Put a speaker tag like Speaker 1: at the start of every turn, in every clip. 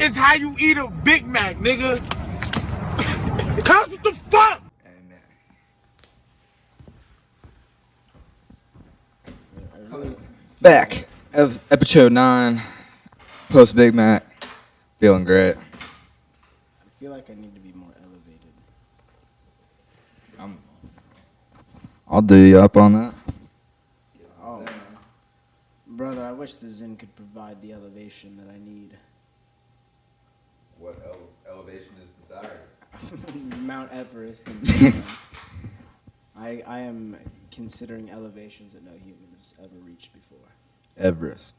Speaker 1: is how you eat a Big Mac, nigga. Cuz what the fuck?
Speaker 2: Back. Episode 9. Post Big Mac. Feeling great.
Speaker 3: I feel like I need to be more elevated.
Speaker 2: I'll do you up on that.
Speaker 3: Oh, brother, I wish the Zen could provide the elevation that I need.
Speaker 2: What elevation is desired?
Speaker 3: Mount Everest. And I am considering elevations that no human has ever reached before.
Speaker 2: Everest.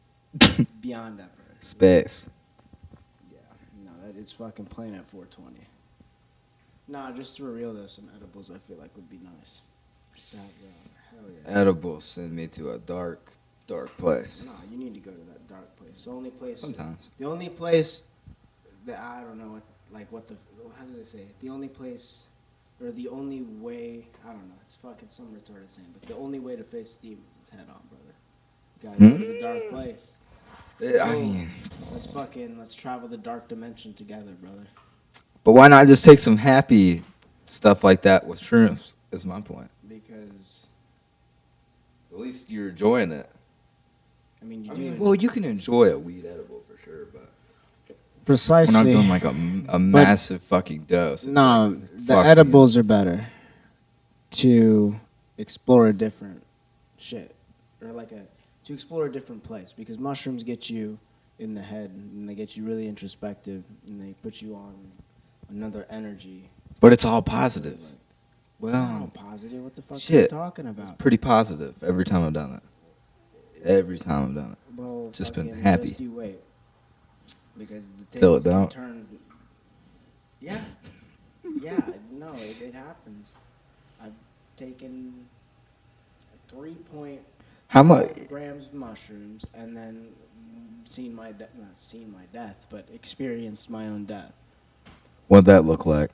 Speaker 3: Beyond Everest.
Speaker 2: Space.
Speaker 3: Yeah, no, it's fucking Planet 420. Nah, just for real though, some edibles I feel like would be nice. Just to have hell yeah.
Speaker 2: Edibles send me to a dark place.
Speaker 3: Nah, you need to go to that dark place. The only place.
Speaker 2: Sometimes.
Speaker 3: The only place that I don't know how do they say it? The only place, or the only way, I don't know. It's fucking some retarded saying, but the only way to face demons is head on, brother. You gotta go to the dark place. Let's travel the dark dimension together, brother.
Speaker 2: But why not just take some happy stuff like that with shrooms? Is my point.
Speaker 3: Because
Speaker 2: At least you're enjoying it.
Speaker 3: I mean,
Speaker 2: You can enjoy a weed edible for sure, but
Speaker 3: precisely.
Speaker 2: when I'm doing like a massive fucking dose.
Speaker 3: No,
Speaker 2: like,
Speaker 3: the edibles are better to explore a different shit, or to explore a different place, because mushrooms get you in the head and they get you really introspective and they put you on another energy.
Speaker 2: But it's all positive.
Speaker 3: It's not all positive. What the fuck are you
Speaker 2: shit.
Speaker 3: talking about?
Speaker 2: It's pretty positive every time I've done it. Every time I've done it.
Speaker 3: Well,
Speaker 2: Just been happy.
Speaker 3: Just you wait, because the
Speaker 2: Till it
Speaker 3: tables can
Speaker 2: don't.
Speaker 3: turn. Yeah, no, it happens. I've taken 3.5
Speaker 2: How much?
Speaker 3: grams of mushrooms and then not seen my death, but experienced my own death.
Speaker 2: What'd that look like?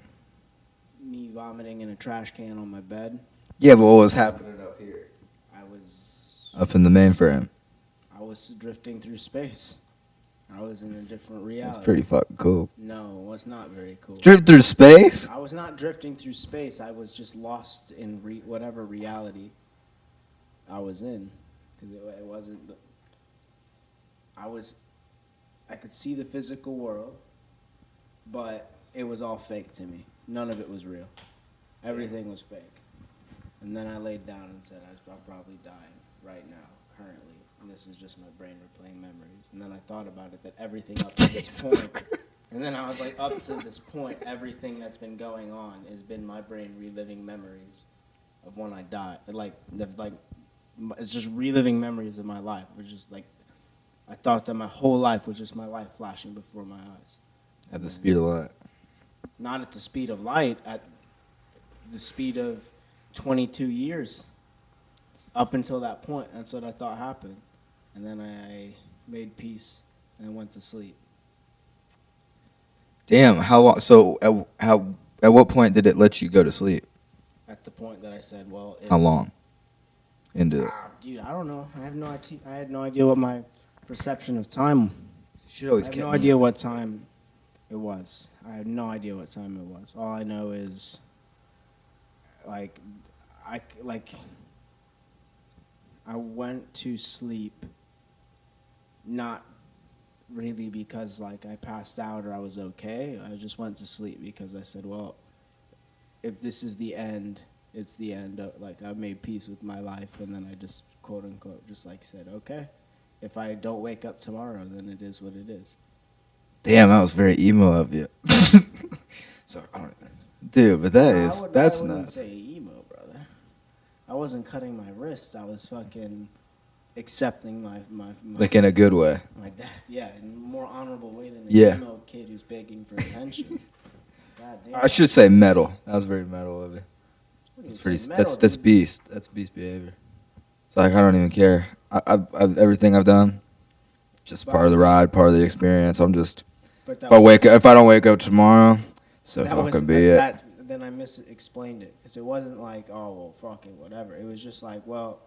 Speaker 3: Me vomiting in a trash can on my bed.
Speaker 2: Yeah, but what was happening up here?
Speaker 3: I was
Speaker 2: Up in the mainframe.
Speaker 3: drifting through space. I was in a different reality.
Speaker 2: That's pretty fucking cool.
Speaker 3: No, it's not very cool.
Speaker 2: Drift through space?
Speaker 3: I was not drifting through space. I was just lost in whatever reality I was in. Because it wasn't. I could see the physical world, but it was all fake to me. None of it was real. Everything was fake. And then I laid down and said, I'm probably dying right now, currently. And this is just my brain replaying memories. And then I thought about it, that everything up to this point. And then I was like, up to this point, everything that's been going on has been my brain reliving memories of when I died. It's just reliving memories of my life. It was just like, I thought that my whole life was just my life flashing before my eyes.
Speaker 2: At the speed of light.
Speaker 3: Not at the speed of light, at the speed of 22 years. Up until that point, that's what I thought happened. And then I made peace and went to sleep.
Speaker 2: Damn, how long? So, at what point did it let you go to sleep?
Speaker 3: At the point that I said, well,
Speaker 2: How long into it?
Speaker 3: Dude, I don't know. I had no idea what my perception of time.
Speaker 2: Should always
Speaker 3: I have
Speaker 2: kept
Speaker 3: no
Speaker 2: me-
Speaker 3: idea what time it was. I had no idea what time it was. All I know is, I went to sleep, not really because I passed out or I was okay. I just went to sleep because I said, well, if this is the end, it's the end. I made peace with my life, and then I just quote unquote just said, okay, if I don't wake up tomorrow, then it is what it is.
Speaker 2: Damn, that was very emo of you. So, dude, but that's
Speaker 3: I wouldn't
Speaker 2: nuts.
Speaker 3: say emo, brother. I wasn't cutting my wrist. I was fucking accepting my
Speaker 2: Like in a good way.
Speaker 3: my death. Yeah, in a more honorable way than an
Speaker 2: Yeah.
Speaker 3: emo kid who's begging for attention. God damn.
Speaker 2: I should say metal. That was very metal of you.
Speaker 3: What do you
Speaker 2: That's
Speaker 3: say,
Speaker 2: pretty.
Speaker 3: metal,
Speaker 2: That's
Speaker 3: dude?
Speaker 2: beast. That's beast behavior. It's like I don't even care. I've everything I've done, just part of the ride, part of the experience. I'm just.
Speaker 3: But that
Speaker 2: If I don't wake up tomorrow, so fucking be it.
Speaker 3: Then I explained it because it wasn't like, oh well, fuck it, whatever. It was just like, well,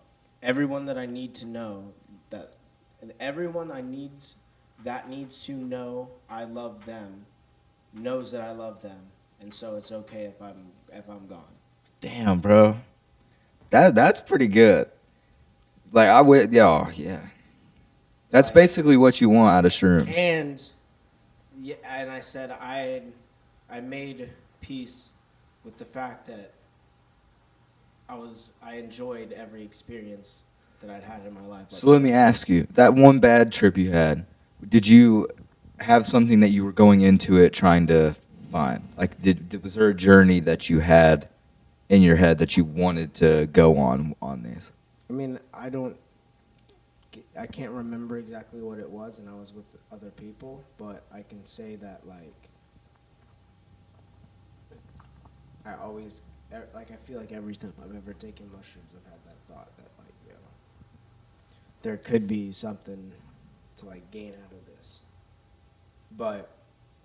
Speaker 3: everyone that I need to know and everyone I needs that needs to know I love them knows that I love them, and so it's okay if I'm gone.
Speaker 2: Damn, bro. That's pretty good. Like I would, yeah. That's
Speaker 3: Like,
Speaker 2: basically what you want out of shrooms.
Speaker 3: and yeah, and I said I made peace with the fact that I enjoyed every experience that I'd had in my life.
Speaker 2: So let me ask you, that one bad trip you had, did you have something that you were going into it trying to find? Like, was there a journey that you had in your head that you wanted to go on these?
Speaker 3: I mean, I can't remember exactly what it was, and I was with other people, but I can say that, like, I feel like every time I've ever taken mushrooms, I've had that thought that, like, there could be something to, like, gain out of this. But,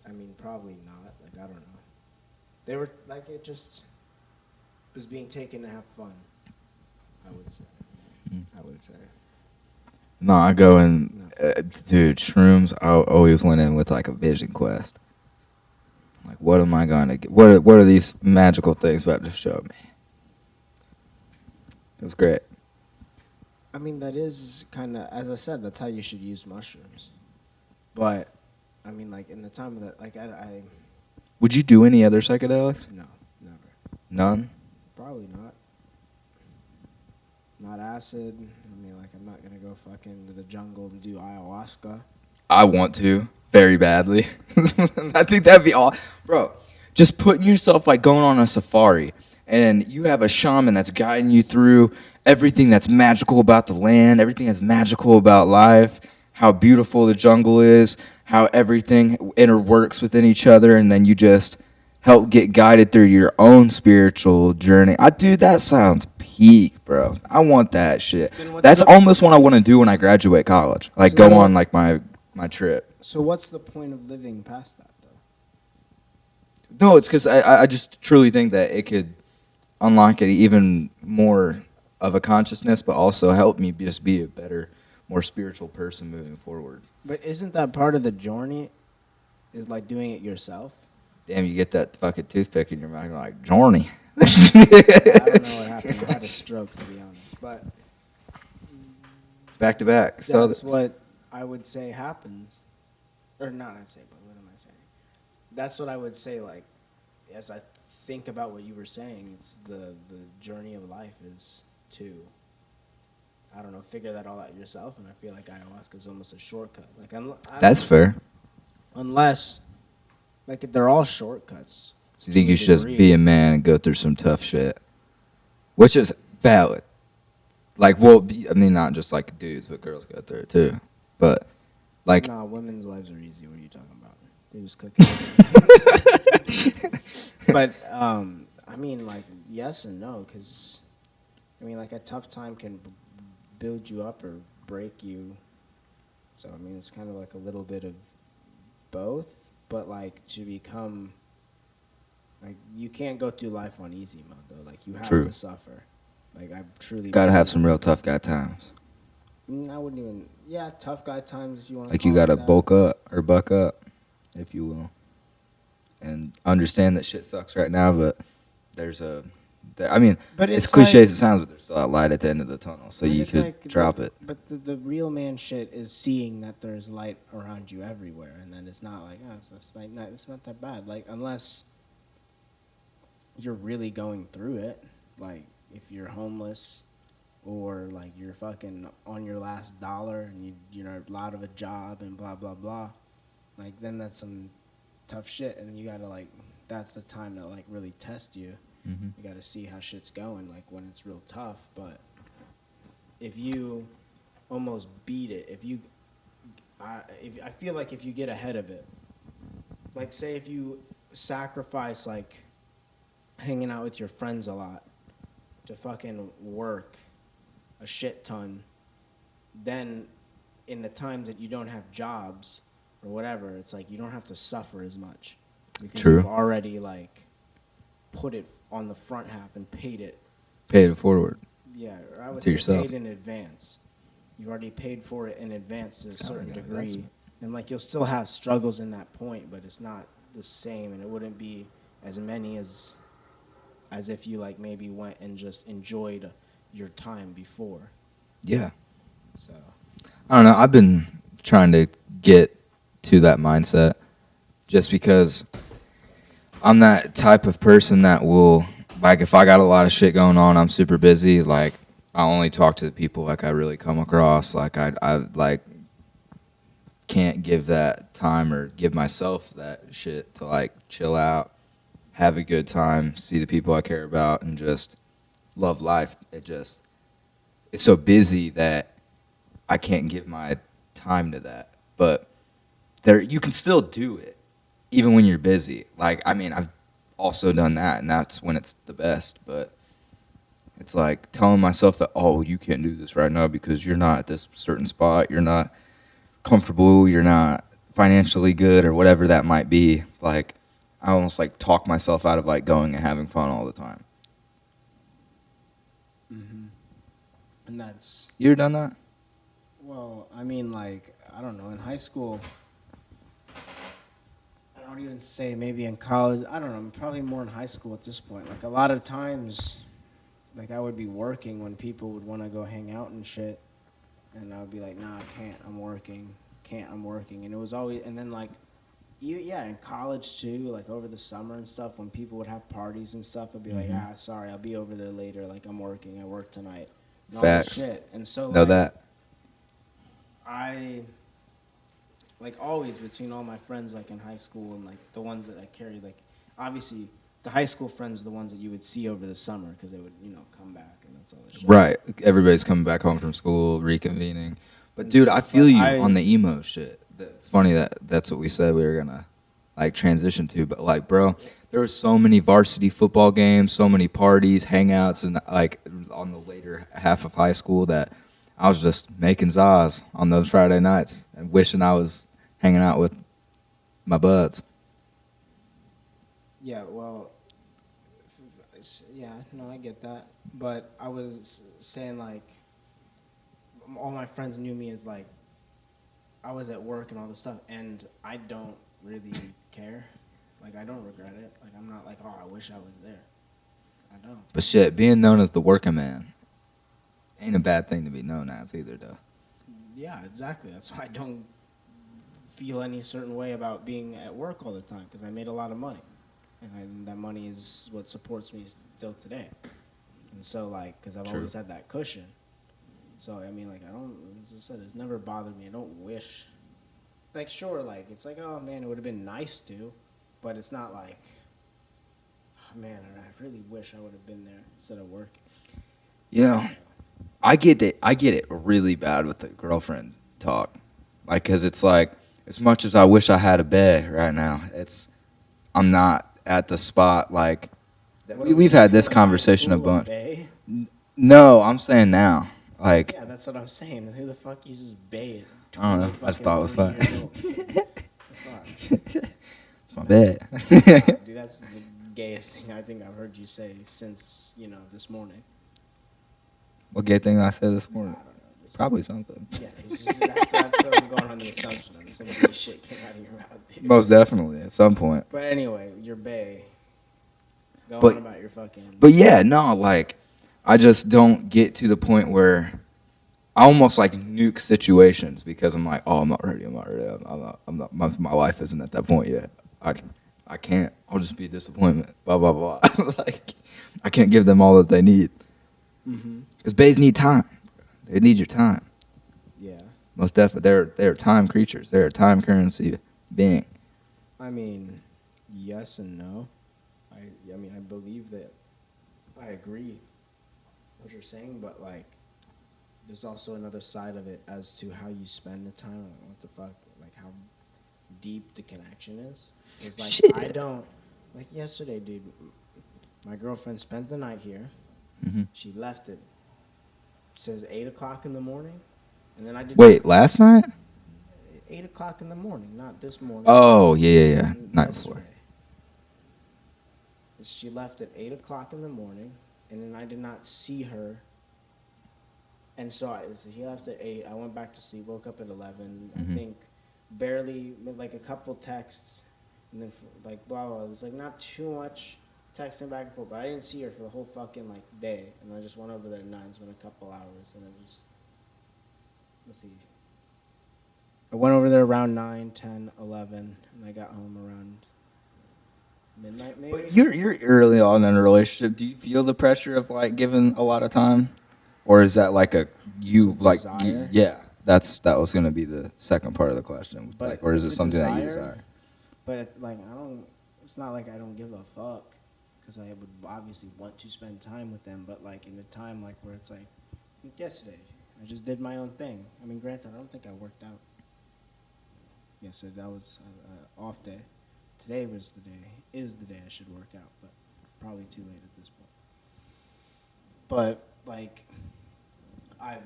Speaker 3: I mean, probably not. Like, I don't know. They were, like, it just was being taken to have fun, I would say.
Speaker 2: No, I go in, dude, shrooms, I always went in with, like, a vision quest. Like, what am I going to get? What are these magical things about to show me? It was great.
Speaker 3: I mean, that is kind of, as I said, that's how you should use mushrooms. But, I mean, like, in the time of that, like, I
Speaker 2: Would you do any other psychedelics?
Speaker 3: no, never.
Speaker 2: None?
Speaker 3: Probably not. Not acid. I mean, like, I'm not going to go fucking to the jungle and do ayahuasca.
Speaker 2: I want to very badly. I think that'd be all, bro. Just putting yourself like going on a safari, and you have a shaman that's guiding you through everything that's magical about the land, everything that's magical about life, how beautiful the jungle is, how everything interworks within each other, and then you just help get guided through your own spiritual journey. Dude, that sounds peak, bro. I want that shit. That's almost what I want to do when I graduate college. Like, go on like my trip.
Speaker 3: So what's the point of living past that, though?
Speaker 2: No, it's because I just truly think that it could unlock it even more of a consciousness, but also help me just be a better, more spiritual person moving forward.
Speaker 3: But isn't that part of the journey? Is like doing it yourself?
Speaker 2: Damn, you get that fucking toothpick in your mouth, you're like, journey.
Speaker 3: I don't know what happened. I had a stroke, to be honest. But
Speaker 2: Back to back. So
Speaker 3: that's what I would say happens. Or not I say, but what am I saying? That's what I would say, like, as I think about what you were saying, it's the journey of life is to, I don't know, figure that all out yourself, and I feel like ayahuasca is almost a shortcut. Like,
Speaker 2: That's fair.
Speaker 3: Unless, like, they're all shortcuts.
Speaker 2: So you think you should just be a man and go through some tough shit? Which is valid. Like, well, I mean, not just like dudes, but girls go through it too. But, like...
Speaker 3: Nah, women's lives are easy. What are you talking about? They just cook. But, I mean, like, yes and no, because, I mean, like, a tough time can build you up or break you. So, I mean, it's kind of like a little bit of both, but, like, to become, like, you can't go through life on easy mode, though. Like, you have to suffer. Like, I truly...
Speaker 2: Gotta have some real tough guy times.
Speaker 3: I wouldn't even... Yeah, tough guy times, if you want to
Speaker 2: Like, you gotta bulk up, or buck up, if you will. And understand that shit sucks right now, but there's I mean,
Speaker 3: but
Speaker 2: it's cliche as it sounds, but there's still a light at the end of the tunnel, so you could
Speaker 3: like
Speaker 2: drop it.
Speaker 3: But the real man shit is seeing that there's light around you everywhere, and then it's not like, oh, it's not that bad. Like, unless you're really going through it, like, if you're homeless, or, like, you're fucking on your last dollar, and you're out of a job, and blah, blah, blah, like, then that's some tough shit, and you gotta, like, that's the time to, like, really test you. Mm-hmm. You gotta see how shit's going, like, when it's real tough. But if you almost beat it, I feel like if you get ahead of it, like, say if you sacrifice, like, hanging out with your friends a lot to fucking work a shit ton, then in the times that you don't have jobs or whatever, it's like you don't have to suffer as much because you've already, like, put it on the front half and paid it
Speaker 2: forward.
Speaker 3: Yeah, or I would
Speaker 2: to
Speaker 3: say
Speaker 2: yourself.
Speaker 3: paid in advance. You've already paid for it in advance to a certain degree. And like you'll still have struggles in that point, but it's not the same, and it wouldn't be as many as if you like maybe went and just enjoyed your time before.
Speaker 2: Yeah.
Speaker 3: So
Speaker 2: I don't know. I've been trying to get to that mindset just because I'm that type of person that will, like, if I got a lot of shit going on, I'm super busy. Like, I only talk to the people like I really come across. Like, I like can't give that time or give myself that shit to like chill out, have a good time, see the people I care about, and just love life. It's so busy that I can't give my time to that. But there, you can still do it even when you're busy. Like, I mean, I've also done that, and that's when it's the best. But it's like telling myself that, oh, you can't do this right now because you're not at this certain spot, you're not comfortable, you're not financially good, or whatever that might be. Like, I almost like talk myself out of like going and having fun all the time.
Speaker 3: and that's
Speaker 2: You ever done that?
Speaker 3: well, I mean, like I don't know, in high school. I don't even say maybe in college. I don't know. Probably more in high school at this point. Like a lot of times, like I would be working when people would want to go hang out and shit, and I would be like, "Nah, I can't. I'm working. Can't. I'm working." And it was always, and then like, yeah, in college too. Like over the summer and stuff, when people would have parties and stuff, I'd be like, "Ah, sorry, I'll be over there later. Like I'm working. I work tonight." And all this
Speaker 2: Facts.
Speaker 3: shit. And so
Speaker 2: Know
Speaker 3: like,
Speaker 2: that.
Speaker 3: I like always between all my friends like in high school and like the ones that I carried, like obviously the high school friends are the ones that you would see over the summer because they would come back and that's all the shit.
Speaker 2: Right. Everybody's coming back home from school, reconvening. But
Speaker 3: And
Speaker 2: dude,
Speaker 3: stuff.
Speaker 2: I feel
Speaker 3: But
Speaker 2: you on the emo shit. It's funny that that's what we said we were gonna like transition to. But like, bro, there were so many varsity football games, so many parties, hangouts, and like on the later half of high school that I was just making zaz on those Friday nights and wishing I was hanging out with my buds.
Speaker 3: Yeah, well, yeah, no, I get that. But I was saying like all my friends knew me as like I was at work and all this stuff, and I don't really care. Like I don't regret it. Like I'm not like, oh, I wish I was there. I don't.
Speaker 2: But shit, being known as the working man ain't a bad thing to be known as either, though.
Speaker 3: Yeah, exactly. That's why I don't feel any certain way about being at work all the time because I made a lot of money, and that money is what supports me still today. And so, like, because I've
Speaker 2: True.
Speaker 3: always had that cushion. So I mean, like, I don't. As I said, it's never bothered me. I don't wish. Like, sure, like it's like, oh man, it would have been nice to, but it's not like, oh, man, I really wish I would have been there instead of working.
Speaker 2: You know, I get it. I get it really bad with the girlfriend talk, like, cause it's like as much as I wish I had a bed right now, I'm not at the spot like we've had this conversation a bunch. No, I'm saying now, like
Speaker 3: Yeah, that's what I'm saying. Who the fuck uses bay at
Speaker 2: I don't know. I just thought it was fun.
Speaker 3: Fuck.
Speaker 2: It's my bed.
Speaker 3: Dude, that's the gayest thing I think I've heard you say since this morning.
Speaker 2: What gay thing I said this morning?
Speaker 3: I don't know. Just,
Speaker 2: Probably something.
Speaker 3: Yeah, that's what I'm going on the assumption that some gay shit came out of your mouth, dude.
Speaker 2: Most definitely at some point.
Speaker 3: But anyway, your bae. Go
Speaker 2: But-
Speaker 3: on about your fucking.
Speaker 2: But yeah, no, like I just don't get to the point where I almost like nuke situations because I'm like, oh, I'm not ready. I'm not. My wife isn't at that point yet. I can't. I'll just be a disappointment. Blah blah blah. Like I can't give them all that they need because bays need time. They need your time.
Speaker 3: Yeah.
Speaker 2: Most definitely, they're time creatures. They're a time currency being.
Speaker 3: I mean, yes and no. I mean, I believe that. I agree what you're saying, but like, there's also another side of it as to how you spend the time. Like, what the fuck? Like how deep the connection is. It's like
Speaker 2: Shit.
Speaker 3: I don't like yesterday, dude. My girlfriend spent the night here.
Speaker 2: Mm-hmm.
Speaker 3: She left it. Says 8:00 in the morning, and then I did.
Speaker 2: Wait, last night?
Speaker 3: 8:00 in the morning, not this morning.
Speaker 2: Oh yeah. Night before.
Speaker 3: Yesterday. She left at 8:00 in the morning, and then I did not see her. And so he left at 8. I went back to sleep, woke up at 11.
Speaker 2: Mm-hmm.
Speaker 3: I think barely, like a couple texts, and then like blah blah. It was like not too much texting back and forth, but I didn't see her for the whole fucking like day, and I just went over there at 9, spent a couple hours, and then just let's see. I went over there around 9, 10, 11, and I got home around midnight maybe.
Speaker 2: But you're early on in a relationship. Do you feel the pressure of like giving a lot of time, or is that like
Speaker 3: Desire?
Speaker 2: yeah? That was gonna be the second part of the question.
Speaker 3: But
Speaker 2: Like, or is it
Speaker 3: it's a
Speaker 2: something that you
Speaker 3: desire.
Speaker 2: desire?
Speaker 3: But like I don't. It's not like I don't give a fuck, because I would obviously want to spend time with them. But like in a time like where it's like yesterday, I just did my own thing. I mean, granted, I don't think I worked out. Yesterday that was an off day. Today is the day I should work out, but probably too late at this point. But like I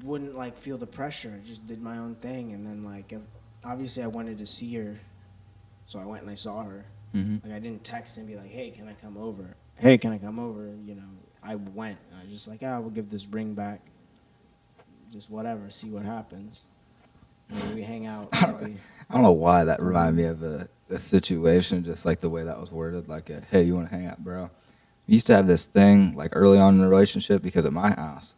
Speaker 3: wouldn't like feel the pressure. I just did my own thing, and then like obviously I wanted to see her, so I went and I saw her.
Speaker 2: Mm-hmm.
Speaker 3: Like I didn't text and be like, "Hey, can I come over?" "Hey, can I come over?" You know, I went. And I just like, we'll give this ring back. Just whatever, see what happens. Maybe we hang out. Maybe.
Speaker 2: I don't know why that reminded me of a situation, just like the way that was worded. Like, hey, you want to hang out, bro? We used to have this thing like early on in the relationship because at my house.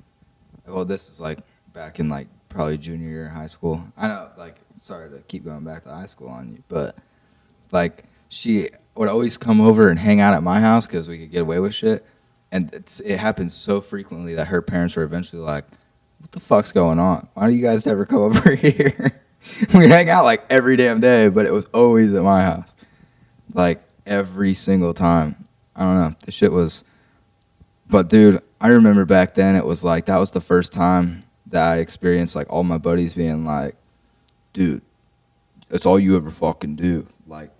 Speaker 2: Well, this is like back in like probably junior year of high school. I know, like, sorry to keep going back to high school on you, but like she would always come over and hang out at my house because we could get away with shit. And it happens so frequently that her parents were eventually like, what the fuck's going on? Why do you guys never come over here? We hang out like every damn day, but it was always at my house. Like every single time. I don't know. The shit was. But dude, I remember back then it was like that was the first time that I experienced like all my buddies being like, dude, that's all you ever fucking do. Like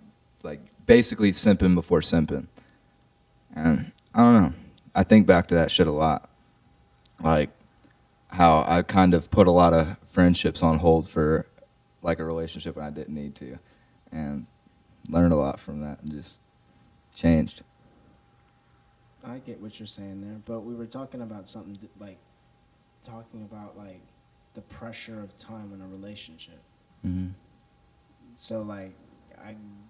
Speaker 2: basically simping before simping. And I don't know. I think back to that shit a lot. Like how I kind of put a lot of friendships on hold for like a relationship when I didn't need to, and learned a lot from that and just changed.
Speaker 3: I get what you're saying there, but we were talking about something like the pressure of time in a relationship.
Speaker 2: Mm-hmm.
Speaker 3: So like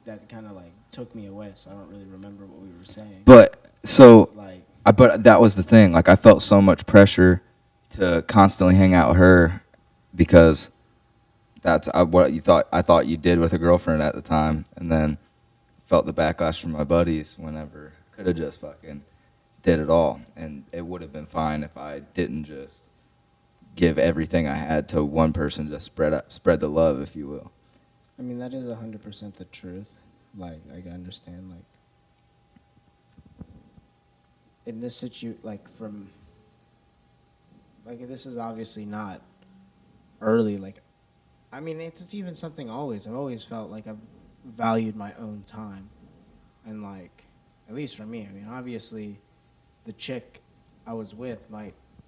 Speaker 3: that kind of like took me away, so I don't really remember what we were saying.
Speaker 2: But so,
Speaker 3: Like
Speaker 2: but that was the thing. Like I felt so much pressure to constantly hang out with her because that's what you thought. I thought you did with a girlfriend at the time, and then felt the backlash from my buddies whenever could have just fucking did it all, and it would have been fine if I didn't just give everything I had to one person, just spread the love, if you will.
Speaker 3: I mean, that is 100% the truth. Like I understand, like in this this is obviously not early. Like, I mean, it's even something always. I've always felt like I've valued my own time, and like, at least for me. I mean, obviously, the chick I was with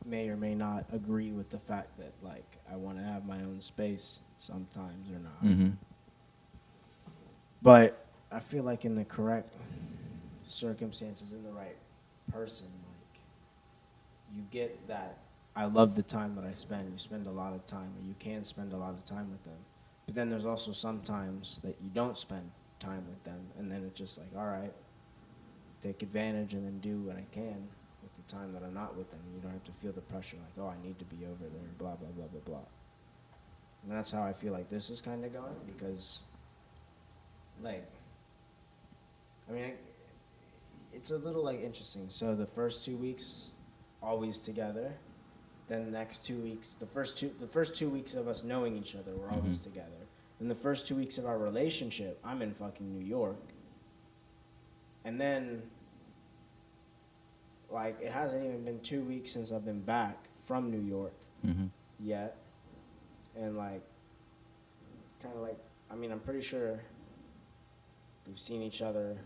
Speaker 3: may or may not agree with the fact that like I want to have my own space sometimes or not.
Speaker 2: Mm-hmm.
Speaker 3: But I feel like in the correct circumstances, in the right person, like you get that. I love the time that I spend. You spend a lot of time, or you can spend a lot of time with them. But then there's also some times that you don't spend time with them, and then it's just like, all right, take advantage and then do what I can with the time that I'm not with them. You don't have to feel the pressure like, oh, I need to be over there, blah, blah, blah, blah, blah. And that's how I feel like this is kind of going, because, like, I mean, it's a little, like, interesting. So the first 2 weeks, always together. Then the next 2 weeks, the first 2 weeks of us knowing each other, we're always together. Then the first 2 weeks of our relationship, I'm in fucking New York. And then, like, it hasn't even been 2 weeks since I've been back from New York yet. And, like, it's kind of like, I mean, I'm pretty sure we've seen each other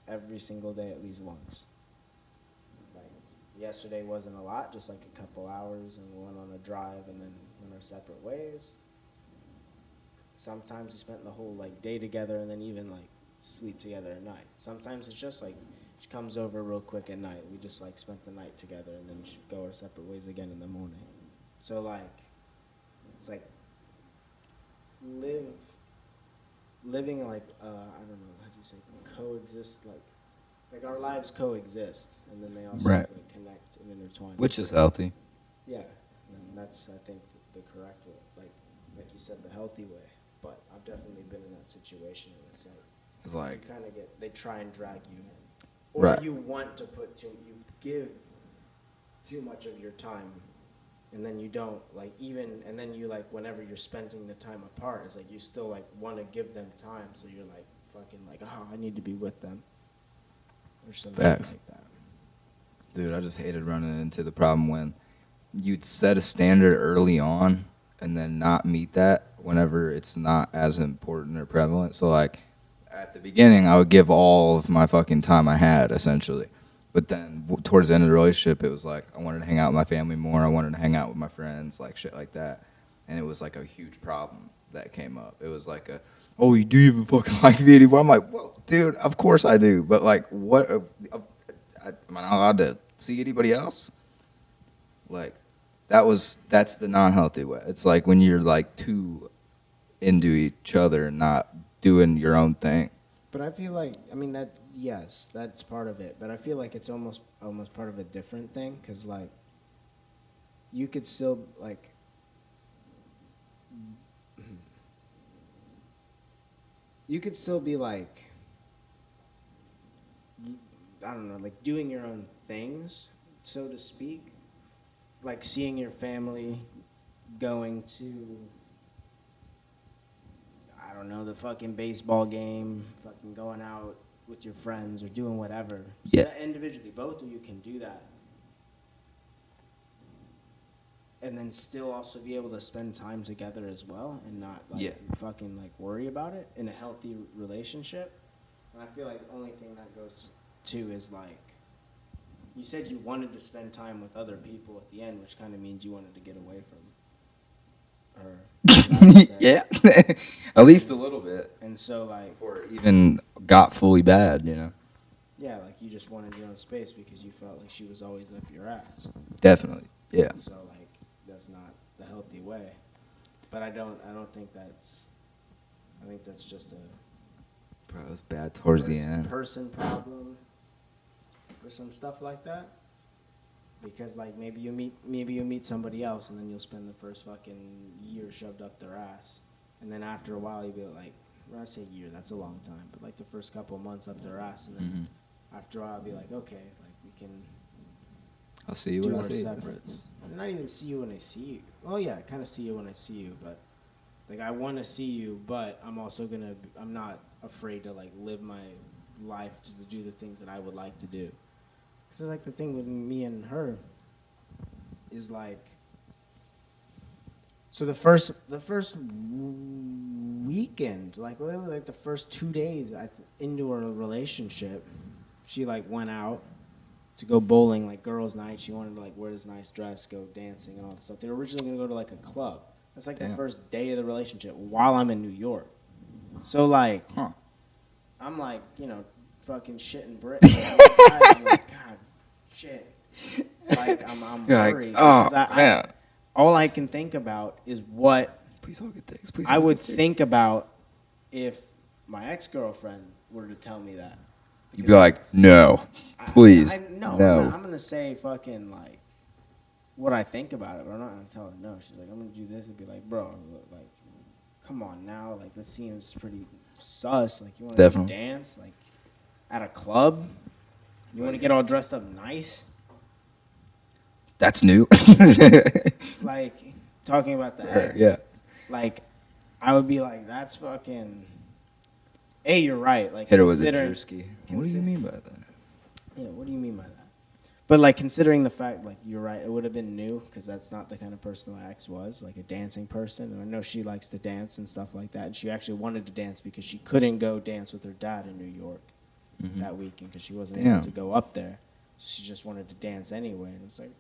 Speaker 3: every single day at least once. Like, yesterday wasn't a lot, just like a couple hours, and we went on a drive and then went our separate ways. Sometimes we spent the whole, like, day together and then even, like, sleep together at night. Sometimes it's just, like, she comes over real quick at night. We just, like, spent the night together and then go our separate ways again in the morning. So like, it's like living like I don't know how do you say coexist, like our lives coexist, and then they also
Speaker 2: Right.
Speaker 3: like connect and intertwine.
Speaker 2: Which is healthy.
Speaker 3: Yeah, and that's I think the correct way, like you said, the healthy way. But I've definitely been in that situation where it's like
Speaker 2: It's like,
Speaker 3: you kind of get, they try and drag you in, or
Speaker 2: Right.
Speaker 3: you want to you give too much of your time, and then you don't, like, even, and then you, like, whenever you're spending the time apart, it's like you still, like, want to give them time, so you're like fucking like, oh, I need to be with them, or some shit
Speaker 2: Facts.
Speaker 3: like that.
Speaker 2: dude, I just hated running into the problem when you'd set a standard early on and then not meet that whenever it's not as important or prevalent. So, like, at the beginning, I would give all of my fucking time I had, essentially. But then towards the end of the relationship, it was like I wanted to hang out with my family more. I wanted to hang out with my friends, like shit like that. And it was like a huge problem that came up. It was like oh, you do even fucking like me anymore? I'm like, well, dude, of course I do. But like, what? Am I not allowed to see anybody else? Like, that's the non-healthy way. It's like when you're like too into each other and not doing your own thing.
Speaker 3: But I feel like, I mean, that, yes, that's part of it, but I feel like it's almost part of a different thing, because, like, you could still, like, you could still be, like, I don't know, like, doing your own things, so to speak, like seeing your family, going to, I don't know, the fucking baseball game, fucking going out with your friends or doing whatever.
Speaker 2: Yeah.
Speaker 3: So individually, both of you can do that. And then still also be able to spend time together as well and not like
Speaker 2: Yeah.
Speaker 3: fucking like worry about it in a healthy relationship. And I feel like the only thing that goes to is like, you said you wanted to spend time with other people at the end, which kind of means you wanted to get away from her. I would say.
Speaker 2: Yeah, at least a little bit
Speaker 3: And so like,
Speaker 2: before it even got fully bad, you know.
Speaker 3: yeah, like you just wanted your own space because you felt like she was always up your ass.
Speaker 2: Definitely, yeah.
Speaker 3: So like, that's not the healthy way. But I don't think that's. I think that's just a
Speaker 2: Bro, it was bad towards the end.
Speaker 3: person problem or some stuff like that. Because like maybe you meet somebody else and then you'll spend the first fucking year shoved up their ass, and then after a while you'll be like, when I say year, that's a long time, but like the first couple of months up their ass, and then after a while I'll be like, okay, like we can
Speaker 2: I'll see you
Speaker 3: do
Speaker 2: when I
Speaker 3: our
Speaker 2: see you.
Speaker 3: separates. Not even see you when I see you. Well, yeah, I kind of see you when I see you, but like I want to see you, but I'm also I'm not afraid to like live my life to do the things that I would like to do. Because like the thing with me and her is like, so the first weekend, like literally like the first 2 days into our relationship, she like went out to go bowling, like girls' night. She wanted to like wear this nice dress, go dancing and all that stuff. They were originally gonna go to like a club. That's like the first day of the relationship while I'm in New York. So like, I'm like, you know, fucking shitting bricks. I'm like, God, shit. Like I'm worried.
Speaker 2: Like,
Speaker 3: because
Speaker 2: man.
Speaker 3: all I can think about is what
Speaker 2: Please all good things. Please.
Speaker 3: I
Speaker 2: all
Speaker 3: would
Speaker 2: good things.
Speaker 3: think about if my ex-girlfriend were to tell me that.
Speaker 2: You'd be like, no, please,
Speaker 3: No.
Speaker 2: no.
Speaker 3: I'm gonna say fucking like what I think about it, but I'm not gonna tell her no. She's like, I'm gonna do this and be like, bro, like, come on now, like this seems pretty sus. Like you want to
Speaker 2: Definitely.
Speaker 3: dance like at a club? You want to get all dressed up nice?
Speaker 2: That's new.
Speaker 3: Like talking about the ex.
Speaker 2: Yeah.
Speaker 3: Like I would be like, that's fucking. A, you're right. Like
Speaker 2: Hit her with a
Speaker 3: considering-
Speaker 2: jerky. What do you mean by that?
Speaker 3: Yeah, what do you mean by that? But like considering the fact, like you're right, it would have been new because that's not the kind of person my ex was, like a dancing person. And I know she likes to dance and stuff like that. And she actually wanted to dance because she couldn't go dance with her dad in New York that weekend because she wasn't able to go up there. She just wanted to dance anyway. And it's like,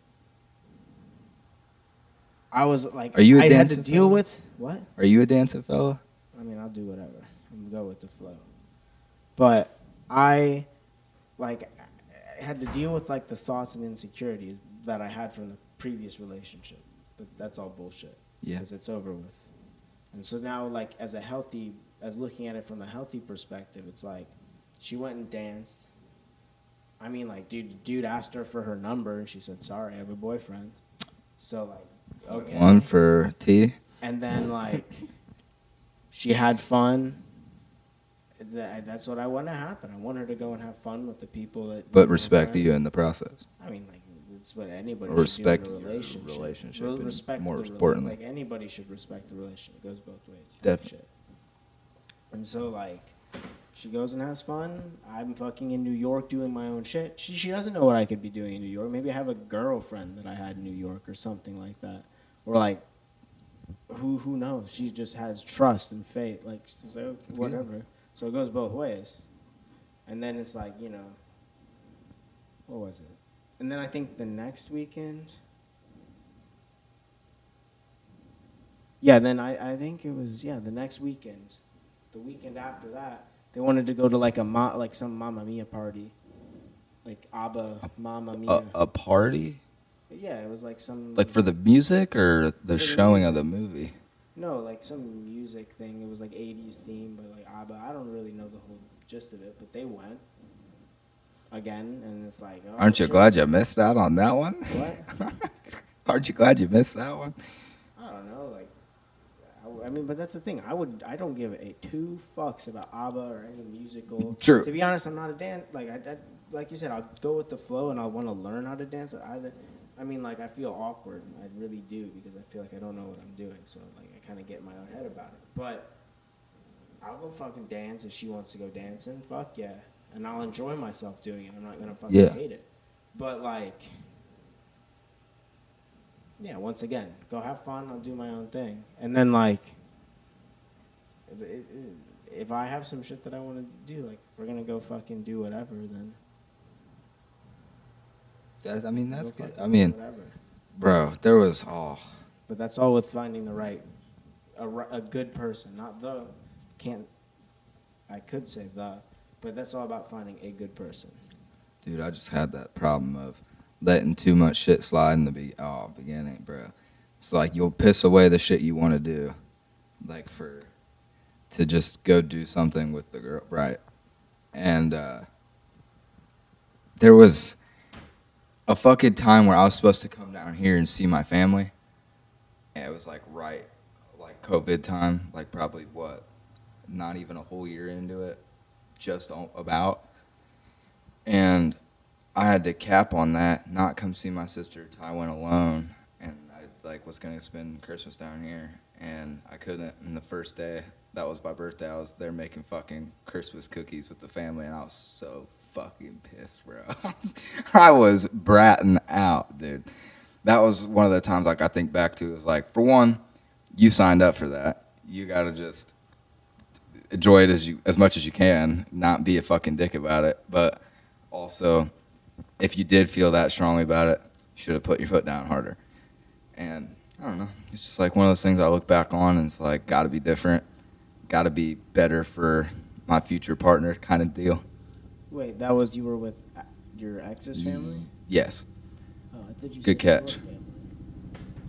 Speaker 3: I was like,
Speaker 2: Are you a
Speaker 3: I had to
Speaker 2: dancing
Speaker 3: deal
Speaker 2: fella?
Speaker 3: with what?
Speaker 2: Are you a dancing fella?
Speaker 3: I mean, I'll do whatever. I'm gonna go with the flow. But I, like, I had to deal with like the thoughts and insecurities that I had from the previous relationship. but that's all bullshit.
Speaker 2: Yeah.
Speaker 3: Because it's over with. And so now, like, as looking at it from a healthy perspective, it's like, she went and danced. I mean, like, dude asked her for her number, and she said, sorry, I have a boyfriend. So, like, okay.
Speaker 2: One for T.
Speaker 3: And then, like, she had fun. That's what I want to happen. I want her to go and have fun with the people that.
Speaker 2: But respect you in the process.
Speaker 3: I mean, like, it's what anybody
Speaker 2: Respect
Speaker 3: should do in a relationship.
Speaker 2: your relationship. And
Speaker 3: Respect
Speaker 2: more
Speaker 3: the
Speaker 2: importantly.
Speaker 3: like, anybody should respect the relationship. It goes both ways.
Speaker 2: Definitely.
Speaker 3: Shit. And so, like, she goes and has fun. I'm fucking in New York doing my own shit. She doesn't know what I could be doing in New York. Maybe I have a girlfriend that I had in New York or something like that. Or, like, who knows? She just has trust and faith. Like, she's like, okay, whatever. Good. So it goes both ways. And then it's like, you know, what was it? And then I think the next weekend. Yeah, then I think it was, the next weekend. The weekend after that, they wanted to go to like some Mamma Mia party. Like ABBA, Mamma Mia.
Speaker 2: A party?
Speaker 3: Yeah, it was like some.
Speaker 2: Like for the music or the showing of the movie?
Speaker 3: No, like some music thing. It was like 80s theme, but like ABBA. I don't really know the whole gist of it, but they went again, and it's like. Oh,
Speaker 2: aren't you glad you missed out on that one?
Speaker 3: What?
Speaker 2: Aren't you glad you missed that one?
Speaker 3: I don't know, like. I mean, but that's the thing. I don't give a two fucks about ABBA or any musical.
Speaker 2: True.
Speaker 3: To be honest, I'm not a dance. Like like you said, I'll go with the flow, and I'll want to learn how to dance. I mean, like, I feel awkward. I really do, because I feel like I don't know what I'm doing. So, like, I kind of get in my own head about it. But I'll go fucking dance if she wants to go dancing. Fuck yeah. And I'll enjoy myself doing it. I'm not going to fucking hate it. But, like, yeah, once again, go have fun. I'll do my own thing. And then, like, if I have some shit that I want to do, like, if we're going to go fucking do whatever, then.
Speaker 2: That's good. I mean, bro, there was
Speaker 3: But that's all with finding a good person, not I could say but that's all about finding a good person.
Speaker 2: Dude, I just had that problem of letting too much shit slide in the beginning, bro. It's like you'll piss away the shit you want to do, like to just go do something with the girl, right? And there was a fucking time where I was supposed to come down here and see my family. And it was like COVID time, like probably not even a whole year into it, just about. And I had to cap on that, not come see my sister. Ty went alone, and I was gonna spend Christmas down here, and I couldn't. And the first day, that was my birthday, I was there making fucking Christmas cookies with the family, and I was so fucking pissed, bro. I was bratting out, dude. That was one of the times I think back to. It was like, for one, you signed up for that. You gotta just enjoy it as much as you can, not be a fucking dick about it. But also, if you did feel that strongly about it, you should have put your foot down harder. And I don't know. It's just like one of those things I look back on, and it's like, gotta be different, gotta be better for my future partner, kind of deal.
Speaker 3: Wait, you were with your ex's family?
Speaker 2: Yes.
Speaker 3: Oh, I thought you
Speaker 2: Good
Speaker 3: said
Speaker 2: catch.
Speaker 3: your family.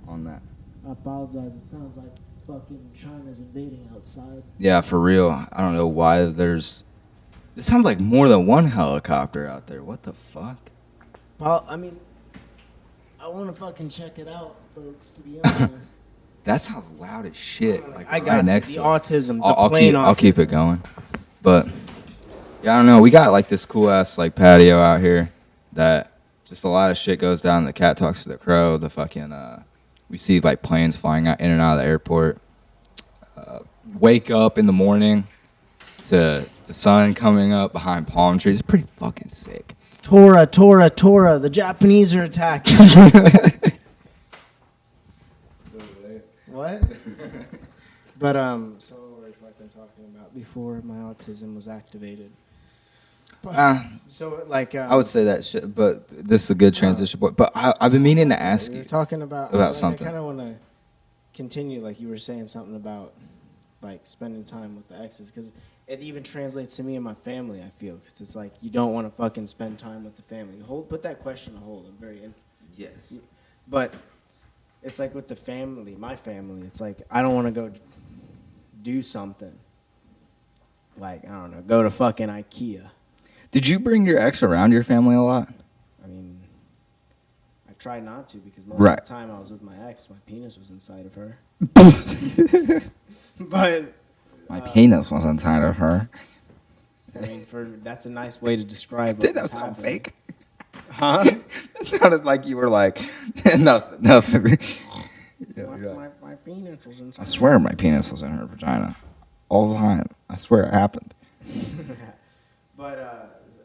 Speaker 2: On that.
Speaker 3: I apologize. It sounds like fucking China's invading outside.
Speaker 2: Yeah, for real. I don't know why it sounds like more than one helicopter out there. What the fuck?
Speaker 3: Well, I mean, I want to fucking check it out, folks, to be honest.
Speaker 2: That sounds loud as shit. Like
Speaker 3: I
Speaker 2: right
Speaker 3: got
Speaker 2: next
Speaker 3: the
Speaker 2: to
Speaker 3: autism,
Speaker 2: I'll
Speaker 3: plain autism.
Speaker 2: I'll keep it going. But yeah, I don't know. We got like this cool ass like patio out here that just a lot of shit goes down. The cat talks to the crow. The fucking we see like planes flying out in and out of the airport. Wake up in the morning to the sun coming up behind palm trees. It's pretty fucking sick.
Speaker 3: Tora, the Japanese are attacking. What? But so what were we fucking talking about before my autism was activated? So like
Speaker 2: I would say that shit, but this is a good transition point. But I've been meaning to ask you
Speaker 3: talking about
Speaker 2: something.
Speaker 3: I kind of want to continue, like you were saying something about like spending time with the exes, because it even translates to me and my family. I feel, because it's like you don't want to fucking spend time with the family. Put that question on hold. I'm very
Speaker 2: yes,
Speaker 3: but it's like with the family, my family. It's like I don't want to go do something. Like, I don't know, go to fucking IKEA.
Speaker 2: Did you bring your ex around your family a lot?
Speaker 3: I mean, I try not to because most
Speaker 2: Right.
Speaker 3: of the time I was with my ex, my penis was inside of her. But
Speaker 2: My penis was inside of her.
Speaker 3: I mean, that's a nice way to describe what
Speaker 2: Did that
Speaker 3: was
Speaker 2: sound
Speaker 3: happening.
Speaker 2: fake?
Speaker 3: Huh?
Speaker 2: That sounded like you were like, nothing. Yeah, yeah.
Speaker 3: My penis was inside.
Speaker 2: I swear my penis was in her vagina. All the time. I swear it happened.
Speaker 3: But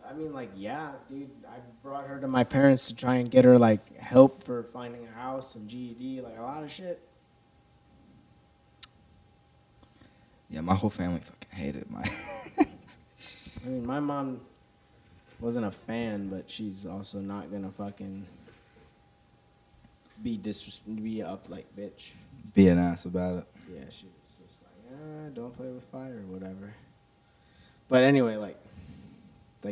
Speaker 3: I mean, like, yeah, dude. I brought her to my parents to try and get her like help for finding a house and GED, like a lot of shit.
Speaker 2: Yeah, my whole family fucking hated my.
Speaker 3: I mean, my mom wasn't a fan, but she's also not gonna fucking be up like bitch.
Speaker 2: Be an ass about it.
Speaker 3: Yeah, she was just like, don't play with fire or whatever. But anyway, like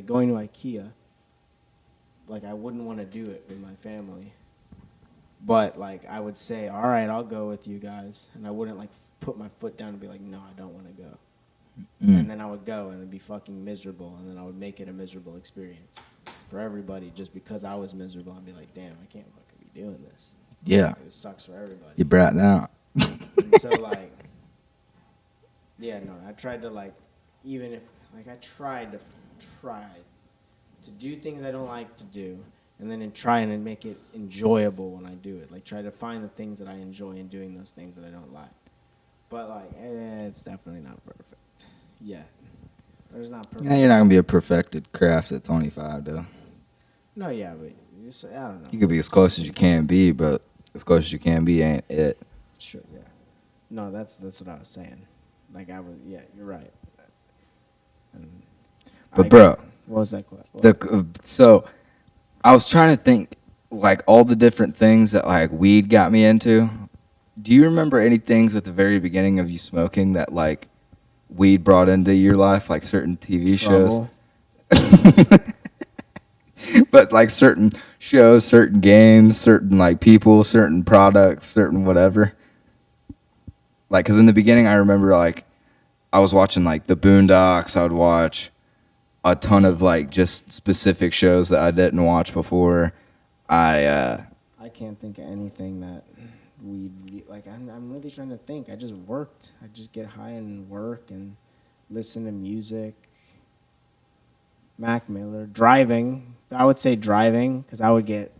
Speaker 3: going to IKEA, like I wouldn't want to do it with my family. But like I would say, all right, I'll go with you guys, and I wouldn't like put my foot down and be like, no, I don't want to go. And then I would go and it'd be fucking miserable, and then I would make it a miserable experience for everybody just because I was miserable. I'd be like, damn, I can't fucking be doing this.
Speaker 2: Yeah.
Speaker 3: Like, it sucks for everybody.
Speaker 2: You brat out.
Speaker 3: And so like, yeah, no, I tried to like, even if like I tried to do things I don't like to do, and then try and make it enjoyable when I do it. Like try to find the things that I enjoy in doing those things that I don't like. But like, it's definitely not perfect yet. It's not perfect.
Speaker 2: Yeah, you're not gonna be a perfected craft at 25, though.
Speaker 3: No, yeah, but I don't know.
Speaker 2: You could be as close as you can be, but as close as you can be ain't it.
Speaker 3: Sure, yeah. No, that's what I was saying. Like yeah, you're right. And
Speaker 2: But bro,
Speaker 3: what was that question?
Speaker 2: So I was trying to think like all the different things that like weed got me into. Do you remember any things at the very beginning of you smoking that like weed brought into your life, like certain TV shows? But like certain shows, certain games, certain like people, certain products, certain whatever. Like, cause in the beginning, I remember like I was watching like the Boondocks. I would watch a ton of like just specific shows that I didn't watch before.
Speaker 3: I can't think of anything that like. I'm really trying to think. I just worked. I just get high and work and listen to music. Mac Miller, driving. I would say driving because I would get,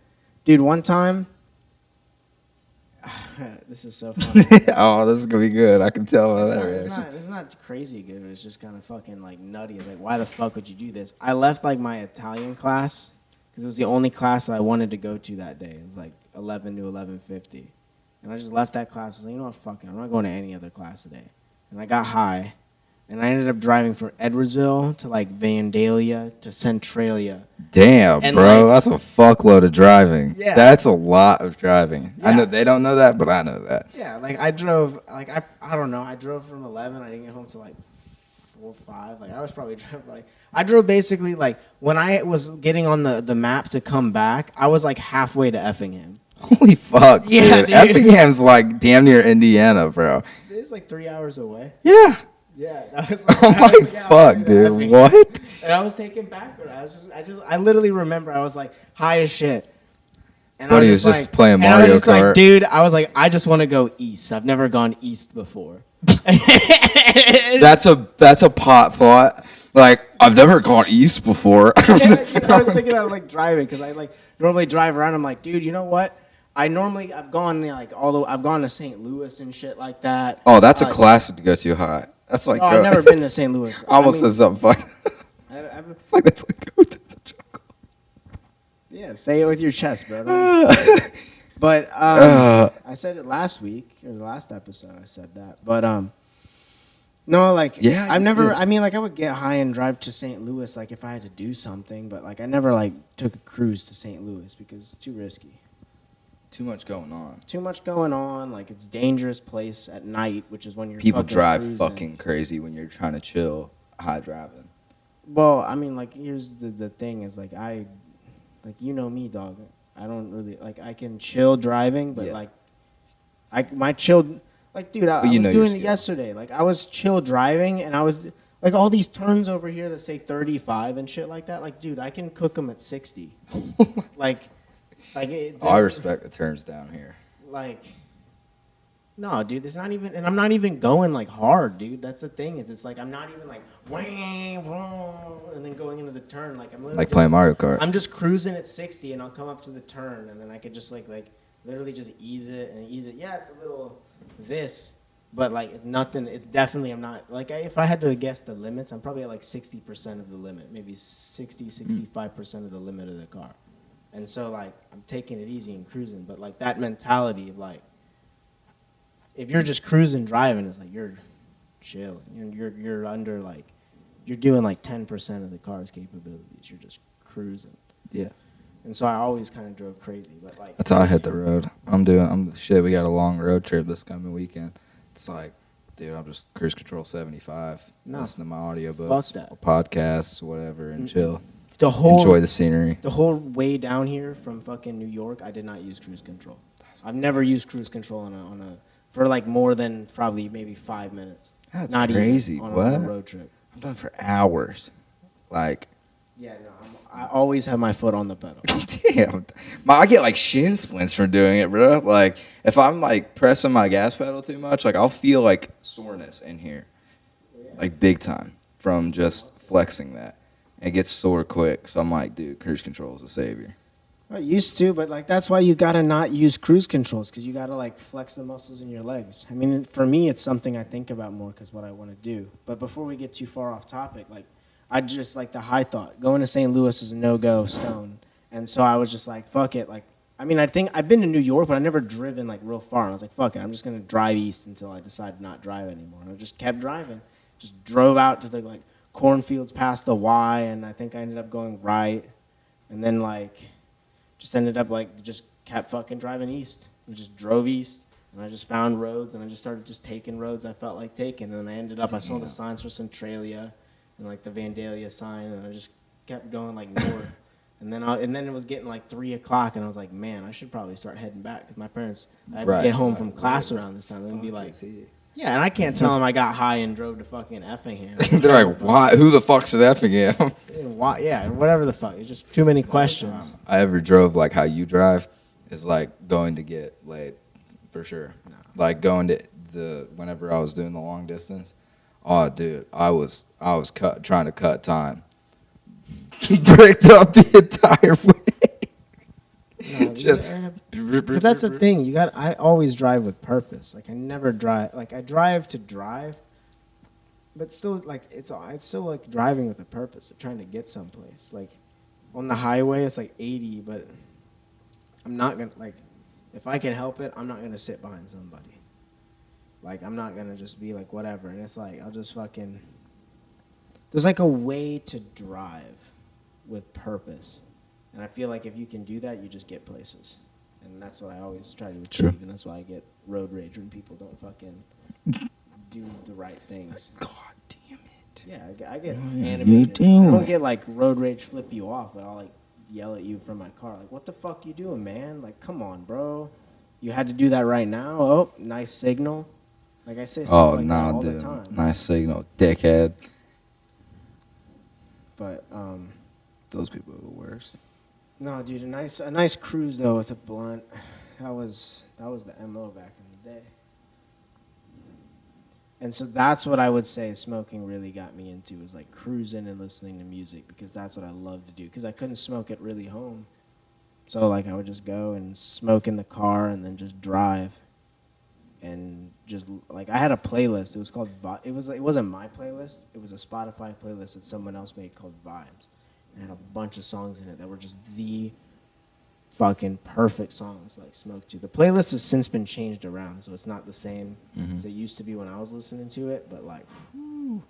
Speaker 3: dude. One time, this is so funny.
Speaker 2: Oh, this is gonna be good. I can tell by that reaction.
Speaker 3: It's not crazy good. It's just kind of fucking like nutty. It's like, why the fuck would you do this? I left like my Italian class because it was the only class that I wanted to go to that day. It was like 11 to 11:50, and I just left that class. I was like, you know what, fuck it. I'm not going to any other class today. And I got high, and I ended up driving from Edwardsville to like Vandalia to Centralia.
Speaker 2: Damn,
Speaker 3: And,
Speaker 2: bro,
Speaker 3: like-
Speaker 2: that's a fuckload of driving.
Speaker 3: Yeah.
Speaker 2: That's a lot of driving. I
Speaker 3: Yeah.
Speaker 2: know they don't know that, but I know that.
Speaker 3: Yeah, like I drove, like I don't know. I drove from 11. I didn't get home till like 4 or 5. Like I was probably driving like I drove basically like when I was getting on the map to come back, I was like halfway to Effingham.
Speaker 2: Holy fuck,
Speaker 3: Yeah,
Speaker 2: dude.
Speaker 3: dude.
Speaker 2: Effingham's like damn near Indiana, bro.
Speaker 3: It's like 3 hours away.
Speaker 2: Yeah.
Speaker 3: Yeah, I was like,
Speaker 2: Oh
Speaker 3: I
Speaker 2: my
Speaker 3: was halfway
Speaker 2: fuck,
Speaker 3: to
Speaker 2: dude.
Speaker 3: Effingham.
Speaker 2: What?
Speaker 3: And I was taken backward. I literally remember I was like high as shit. And
Speaker 2: Buddy was just playing
Speaker 3: and I
Speaker 2: Mario
Speaker 3: was just
Speaker 2: Kart.
Speaker 3: like, dude, I was like, I just want to go east. I've never gone east before.
Speaker 2: That's a pot thought. Like, I've never gone east before.
Speaker 3: Yeah, dude, I was thinking of like driving because I like normally drive around. I'm like, dude, you know what? I've gone like I've gone to St. Louis and shit like that.
Speaker 2: Oh, that's a
Speaker 3: Like,
Speaker 2: classic to go to high. That's like
Speaker 3: Oh, I've never been to St. Louis.
Speaker 2: I almost said something funny. It's like that's like go to the jungle.
Speaker 3: Yeah, say it with your chest, bro. But I said it last week or the last episode. I said that, but no, like
Speaker 2: Yeah,
Speaker 3: I've
Speaker 2: you
Speaker 3: never.
Speaker 2: did.
Speaker 3: I mean, like I would get high and drive to St. Louis, like if I had to do something. But like I never like took a cruise to St. Louis because it's too risky.
Speaker 2: Too much going on.
Speaker 3: Too much going on. Like it's a dangerous place at night, which is when you're
Speaker 2: People
Speaker 3: fucking
Speaker 2: drive
Speaker 3: cruising.
Speaker 2: fucking crazy when you're trying to chill high driving.
Speaker 3: Well, I mean, like here's the thing is like you know me, dog. I don't really like I can chill driving, but
Speaker 2: Yeah.
Speaker 3: like My chill, like, dude, I
Speaker 2: But you
Speaker 3: was
Speaker 2: know your
Speaker 3: doing it
Speaker 2: skill.
Speaker 3: yesterday. Like, I was chill driving, and I was like, all these turns over here that say 35 and shit like that. Like, dude, I can cook them at 60. like,
Speaker 2: I respect the turns down here.
Speaker 3: like, no, dude, it's not even, and I'm not even going like hard, dude. That's the thing is, it's like I'm not even like whang, wrong, and then going into the turn. Like I'm literally
Speaker 2: Like
Speaker 3: just,
Speaker 2: playing Mario Kart.
Speaker 3: I'm just cruising at 60, and I'll come up to the turn, and then I could just like literally just ease it and ease it. Yeah, it's a little this, but like it's nothing. It's definitely I'm not like if I had to guess the limits, I'm probably at like 60% of the limit, maybe 65% of the limit of the car, and so like I'm taking it easy and cruising. But like that mentality of like if you're just cruising driving, it's like you're chill. You're under like you're doing like 10% of the car's capabilities. You're just cruising.
Speaker 2: Yeah.
Speaker 3: And so I always kind of drove crazy, but like
Speaker 2: That's how I hit the road. We got a long road trip this coming weekend. It's like, dude, I'm just cruise control 75.
Speaker 3: No,
Speaker 2: Listen to my audiobooks,
Speaker 3: fuck that.
Speaker 2: podcasts, whatever, and chill.
Speaker 3: enjoy
Speaker 2: the scenery.
Speaker 3: The whole way down here from fucking New York, I did not use cruise control. I've never used cruise control on a for like more than probably maybe 5 minutes.
Speaker 2: That's
Speaker 3: not
Speaker 2: crazy.
Speaker 3: even on
Speaker 2: What?
Speaker 3: a road trip.
Speaker 2: I'm done for hours. Like,
Speaker 3: Yeah, no, I always have my foot on the pedal.
Speaker 2: damn. I get like shin splints from doing it, bro. Like, if I'm like pressing my gas pedal too much, like I'll feel like soreness in here. Like big time from just flexing that. It gets sore quick. So I'm like, dude, cruise control is a savior.
Speaker 3: I used to, but like that's why you gotta not use cruise controls because you gotta like flex the muscles in your legs. I mean, for me, it's something I think about more because what I want to do. But before we get too far off topic, like I just like the high thought going to St. Louis is a no-go stone, and so I was just like, fuck it. Like, I mean, I think I've been to New York, but I never driven like real far. And I was like, fuck it, I'm just gonna drive east until I decide to not drive anymore. And I just kept driving, just drove out to the like cornfields past the Y, and I think I ended up going right, and then like. Just ended up like just kept fucking driving east and just drove east and I just found roads and I just started just taking roads I felt like taking and then I ended up I saw the signs for Centralia and like the Vandalia sign and I just kept going like north and then it was getting like 3 o'clock and I was like man I should probably start heading back because my parents I would get home from class around this time they'd be like yeah and I can't tell them I got high and drove to fucking Effingham.
Speaker 2: They're like, why? Who the fuck's at Effingham?
Speaker 3: Why, yeah, whatever the fuck. It's just too many questions.
Speaker 2: I ever drove like how you drive is like going to get laid for sure. No. Like going to whenever I was doing the long distance. Oh, dude, I was trying to cut time. Bricked up the entire way.
Speaker 3: No, but that's the thing. I always drive with purpose. Like I never drive. Like I drive to drive, but still, like it's still like driving with a purpose. Of trying to get someplace. Like on the highway, it's like 80, but I'm not gonna like. If I can help it, I'm not gonna sit behind somebody. Like I'm not gonna just be like whatever. And it's like I'll just fucking. There's like a way to drive with purpose. And I feel like if you can do that, you just get places. And that's what I always try to achieve.
Speaker 2: True.
Speaker 3: And that's why I get road rage when people don't fucking do the right things.
Speaker 2: God damn it.
Speaker 3: Yeah, I get animated. I don't get like road rage flip you off, but I'll like yell at you from my car. Like, what the fuck you doing, man? Like, come on, bro. You had to do that right now? Oh, nice signal. Like I say stuff like that all the time.
Speaker 2: Nice signal, dickhead.
Speaker 3: But,
Speaker 2: those people are the worst.
Speaker 3: no, dude, a nice cruise though with a blunt. That was the MO back in the day. And so that's what I would say smoking really got me into was like cruising and listening to music because that's what I love to do because I couldn't smoke it really home. So like I would just go and smoke in the car and then just drive. And just like I had a playlist. It was called it wasn't my playlist. It was a Spotify playlist that someone else made called Vibes. And it had a bunch of songs in it that were just the fucking perfect songs like smoke to. The playlist has since been changed around, so it's not the same as it used to be when I was listening to it, but like whew,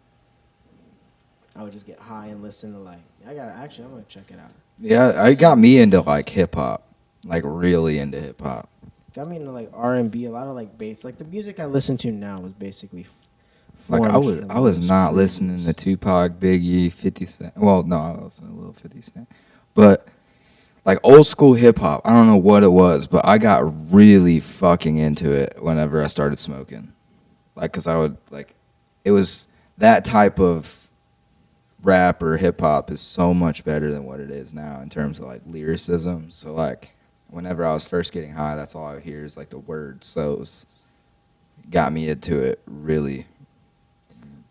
Speaker 3: I would just get high and listen to like I'm gonna check it out.
Speaker 2: Yeah, it got me into like hip hop. Like really into hip hop.
Speaker 3: Got me into like R&B, a lot of like bass. Like the music I listen to now was basically
Speaker 2: like I was not
Speaker 3: streams.
Speaker 2: listening to Tupac, Biggie, 50 Cent. Well, no, I was listening to a little 50 Cent. But like old school hip hop. I don't know what it was, but I got really fucking into it whenever I started smoking. Like, cause I would like, it was that type of rap or hip hop is so much better than what it is now in terms of like lyricism. So like, whenever I was first getting high, that's all I would hear is like the word. So it was, got me into it really,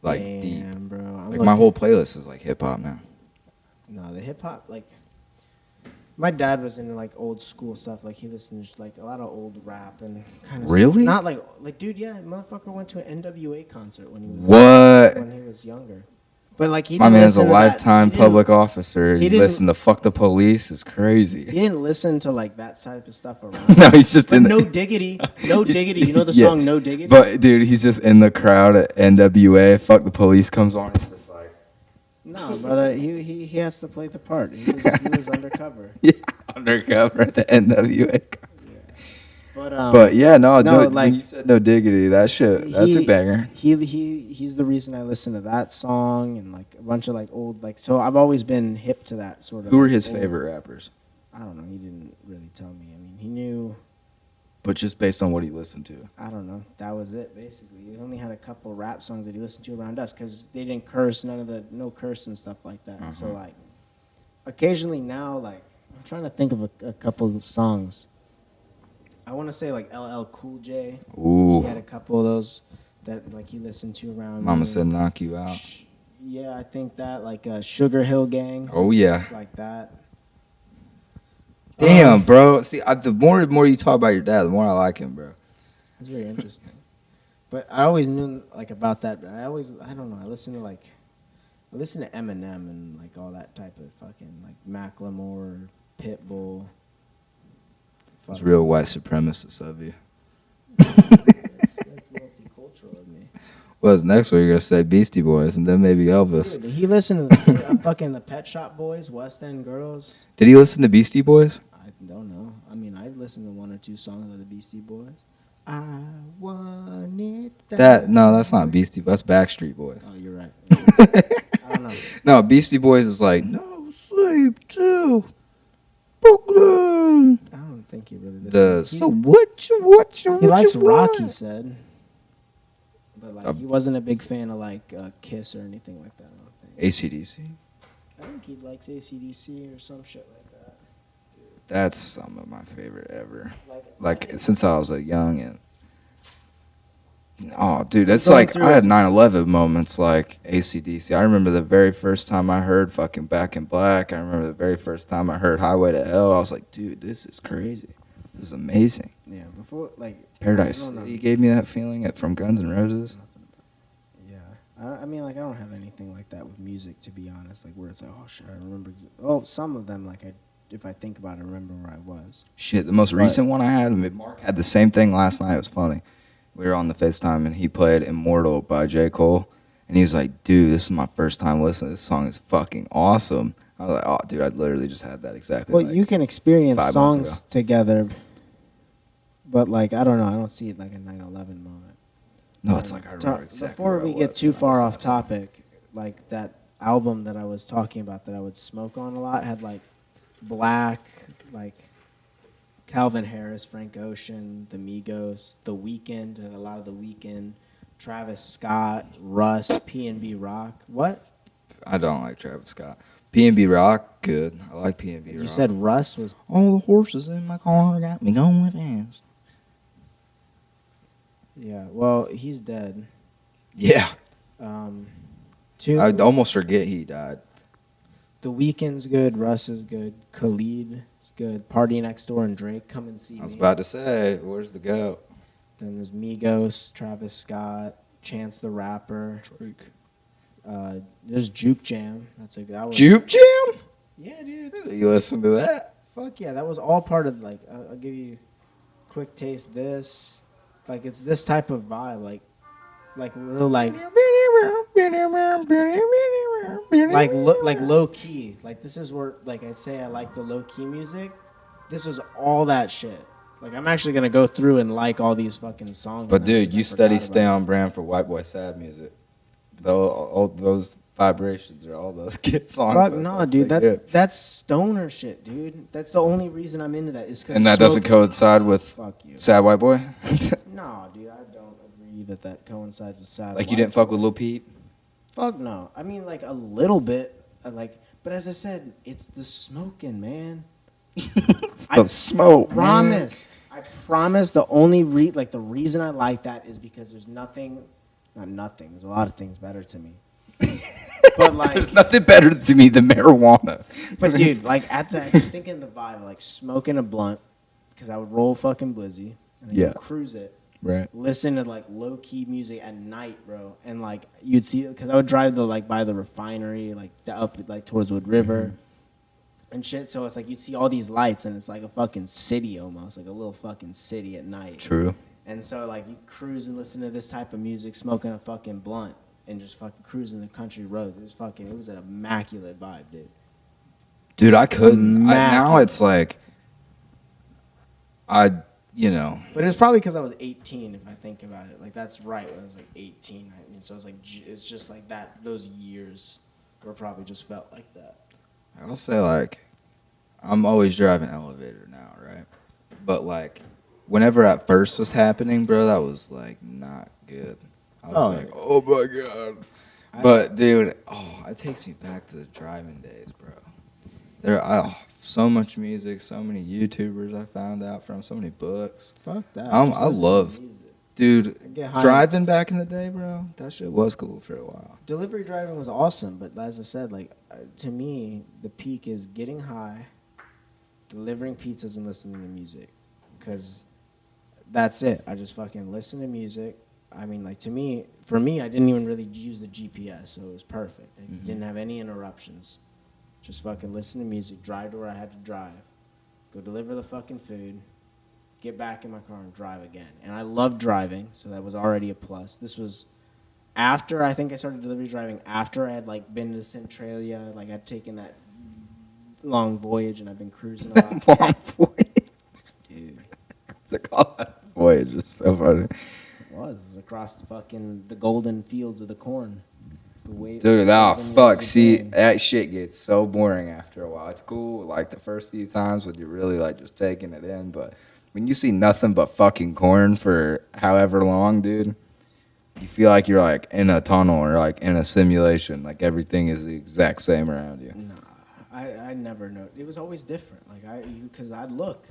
Speaker 2: like deep.
Speaker 3: Damn, bro.
Speaker 2: Like my whole playlist is like hip hop now.
Speaker 3: No, the hip hop, like, my dad was into like old school stuff. Like he listened to like a lot of old rap and kind of
Speaker 2: Really?
Speaker 3: not like dude, yeah, motherfucker went to an NWA concert when he was
Speaker 2: What?
Speaker 3: when he was younger. But like he
Speaker 2: My
Speaker 3: didn't
Speaker 2: man's a
Speaker 3: listen to that.
Speaker 2: lifetime
Speaker 3: He didn't-
Speaker 2: public officer.
Speaker 3: he
Speaker 2: He
Speaker 3: didn't-
Speaker 2: listened to "Fuck the Police" is crazy.
Speaker 3: He didn't listen to like that type of stuff around.
Speaker 2: No, he's just
Speaker 3: But
Speaker 2: in.
Speaker 3: no
Speaker 2: The,
Speaker 3: diggity, no diggity. You know the
Speaker 2: Yeah.
Speaker 3: song "No Diggity"?
Speaker 2: but dude, he's just in the crowd at NWA. "Fuck the Police" comes on. He's just like,
Speaker 3: No, brother, he has to play the part. He was undercover.
Speaker 2: yeah, undercover at the NWA.
Speaker 3: But
Speaker 2: But yeah, no,
Speaker 3: no,
Speaker 2: when
Speaker 3: like-
Speaker 2: you said "No Diggity," that's a banger.
Speaker 3: He's the reason I listen to that song and like a bunch of like old like. So I've always been hip to that sort of.
Speaker 2: Who were his
Speaker 3: old-
Speaker 2: favorite rappers?
Speaker 3: I don't know. He didn't really tell me. I mean, he knew.
Speaker 2: But just based on what he listened to.
Speaker 3: I don't know. That was it basically. He only had a couple rap songs that he listened to around us because they didn't curse. No curse and stuff like that. So like, occasionally now like I'm trying to think of a couple of songs. I want to say like LL Cool J.
Speaker 2: Ooh,
Speaker 3: He had a couple of those that like he listened to around.
Speaker 2: Mama
Speaker 3: me.
Speaker 2: said "Knock You Out."
Speaker 3: Yeah, I think that like Sugar Hill Gang,
Speaker 2: Oh yeah.
Speaker 3: like that.
Speaker 2: Damn, bro. See, the more you talk about your dad, the more I like him, bro.
Speaker 3: That's very interesting. But I always knew like about that. But I don't know. I listen to Eminem and like all that type of fucking like Macklemore, Pitbull.
Speaker 2: It's real white supremacist of you.
Speaker 3: That's multicultural of me.
Speaker 2: Well, next week you're gonna say Beastie Boys and then maybe Elvis.
Speaker 3: Dude, he listened to fucking the Pet Shop Boys, West End Girls.
Speaker 2: Did he listen to Beastie Boys?
Speaker 3: I don't know. I mean, I've listened to one or two songs of the Beastie Boys. I want it
Speaker 2: That's not Beastie. That's Backstreet Boys.
Speaker 3: Oh, you're right. I don't know.
Speaker 2: No, Beastie Boys is like no sleep till Brooklyn.
Speaker 3: I don't think he really
Speaker 2: The
Speaker 3: listens.
Speaker 2: so what you
Speaker 3: He likes
Speaker 2: you
Speaker 3: rock,
Speaker 2: want?
Speaker 3: he said. But like he wasn't a big fan of like Kiss or anything like that, I don't think.
Speaker 2: AC/DC.
Speaker 3: I think he likes AC/DC or some shit like that.
Speaker 2: That's some of my favorite ever.
Speaker 3: Like
Speaker 2: Since I was like young and oh, dude, that's
Speaker 3: Going
Speaker 2: like
Speaker 3: through
Speaker 2: I had
Speaker 3: it.
Speaker 2: 9/11 moments like AC/DC. I remember the very first time I heard fucking Back in Black. I remember the very first time I heard Highway to Hell. I was like, dude, this is crazy. This is amazing.
Speaker 3: yeah, before like
Speaker 2: Paradise
Speaker 3: I don't know.
Speaker 2: City gave me that feeling from Guns N' Roses.
Speaker 3: Yeah, I mean, like I don't have anything like that with music, to be honest. Like where it's like, oh shit, I remember. Some of them, like if I think about it, I remember where I was.
Speaker 2: Shit, the most recent one I had, Mark had the same thing last night. It was funny. We were on the FaceTime and he played Immortal by J. Cole. And he was like, dude, this is my first time listening. This song is fucking awesome. I was like, oh, dude, I literally just had that exactly.
Speaker 3: Well,
Speaker 2: like
Speaker 3: you can experience
Speaker 2: 5 months
Speaker 3: songs together, but like I don't know, I don't see it like a 9/11 moment.
Speaker 2: No, it's like I remember exactly
Speaker 3: Before
Speaker 2: where I
Speaker 3: we get
Speaker 2: was
Speaker 3: too
Speaker 2: when I
Speaker 3: far
Speaker 2: saw
Speaker 3: off
Speaker 2: that song.
Speaker 3: topic, like that album that I was talking about that I would smoke on a lot had like Black, like Calvin Harris, Frank Ocean, The Migos, The Weeknd, and a lot of The Weeknd, Travis Scott, Russ, P&B Rock. What?
Speaker 2: I don't like Travis Scott. P&B Rock, good. I like P&B Rock.
Speaker 3: You said Russ was.
Speaker 2: all the horses in my car got me going fast.
Speaker 3: Yeah, well, he's dead.
Speaker 2: Yeah.
Speaker 3: Two,
Speaker 2: I'd almost forget he died.
Speaker 3: The Weeknd's good. Russ is good. Khalid is good. Party Next Door and Drake come and see
Speaker 2: I was
Speaker 3: me.
Speaker 2: about to say, where's the goat?
Speaker 3: Then there's Migos, Travis Scott, Chance the Rapper.
Speaker 2: Drake.
Speaker 3: There's Juke Jam. That was
Speaker 2: Juke Jam?
Speaker 3: Yeah, dude.
Speaker 2: You listen to that?
Speaker 3: Fuck yeah, that was all part of like. I'll give you a quick taste. This, like, it's this type of vibe, like real like low key. Like this is where like I'd say I like the low key music. This was all that shit. Like I'm actually gonna go through and like all these fucking songs.
Speaker 2: But
Speaker 3: now,
Speaker 2: dude,
Speaker 3: 'cause I
Speaker 2: you
Speaker 3: forgot
Speaker 2: steady
Speaker 3: about
Speaker 2: stay
Speaker 3: it.
Speaker 2: on brand for white boy sad music. Those Vibrations or all those kid songs.
Speaker 3: Fuck
Speaker 2: like
Speaker 3: no,
Speaker 2: that.
Speaker 3: dude.
Speaker 2: Like, yeah.
Speaker 3: That's stoner shit, dude. That's the only reason I'm into that. Is because
Speaker 2: And that doesn't coincide with
Speaker 3: Fuck you.
Speaker 2: Sad White Boy?
Speaker 3: No, dude. I don't agree that coincides with sad.
Speaker 2: Like you
Speaker 3: White
Speaker 2: didn't fuck
Speaker 3: Boy.
Speaker 2: with Lil Peep?
Speaker 3: Fuck no. I mean, like a little bit. But as I said, it's the smoking, man.
Speaker 2: The smoke,
Speaker 3: promise. I promise. The only the reason I like that is because there's nothing. Not nothing. There's a lot of things better to me. But like,
Speaker 2: there's nothing better to me than marijuana.
Speaker 3: But dude, like just thinking the vibe, like smoking a blunt, because I would roll fucking Blizzy and then
Speaker 2: Yeah.
Speaker 3: cruise it.
Speaker 2: Right.
Speaker 3: Listen to like low key music at night, bro, and like you'd see because I would drive by the refinery, like up like towards Wood River, and shit. So it's like you'd see all these lights, and it's like a fucking city almost, like a little fucking city at night.
Speaker 2: True.
Speaker 3: And so like you cruise and listen to this type of music, smoking a fucking blunt, and just fucking cruising the country roads. It was an immaculate vibe, dude.
Speaker 2: Dude, I couldn't. Now
Speaker 3: Immaculate.
Speaker 2: it's like, you know.
Speaker 3: But it's probably because I was 18, if I think about it. Like, that's right. I was like 18, 19. So it's like, it's just like that. Those years were probably just felt like that.
Speaker 2: I'll say, like, I'm always driving elevator now, right? But, like, whenever at first was happening, bro, that was, like, not good. I was like, oh, my God. But, dude, it takes me back to the driving days, bro. So much music, so many YouTubers I found out from, so many books.
Speaker 3: Fuck that.
Speaker 2: I love, dude,
Speaker 3: get high.
Speaker 2: driving back in the day, bro, that shit was cool for a while.
Speaker 3: Delivery driving was awesome, but as I said, like, to me, the peak is getting high, delivering pizzas, and listening to music. Because that's it. I just fucking listen to music. I mean, like, for me, I didn't even really use the GPS, so it was perfect. I didn't have any interruptions. Just fucking listen to music, drive to where I had to drive, go deliver the fucking food, get back in my car and drive again. And I love driving, so that was already a plus. This was after, I think I started delivery driving after I had like been to Centralia, like I'd taken that long voyage and I've been cruising a lot.
Speaker 2: Long voyage.
Speaker 3: Dude.
Speaker 2: They call that voyage. It's so funny.
Speaker 3: It was across the golden fields of the corn.
Speaker 2: Dude, fuck. See, that shit gets so boring after a while. It's cool, like, the first few times when you're really, like, just taking it in. But when you see nothing but fucking corn for however long, dude, you feel like you're, like, in a tunnel or, like, in a simulation. Like, everything is the exact same around you.
Speaker 3: Nah, I never know. It was always different. Like, because I'd look.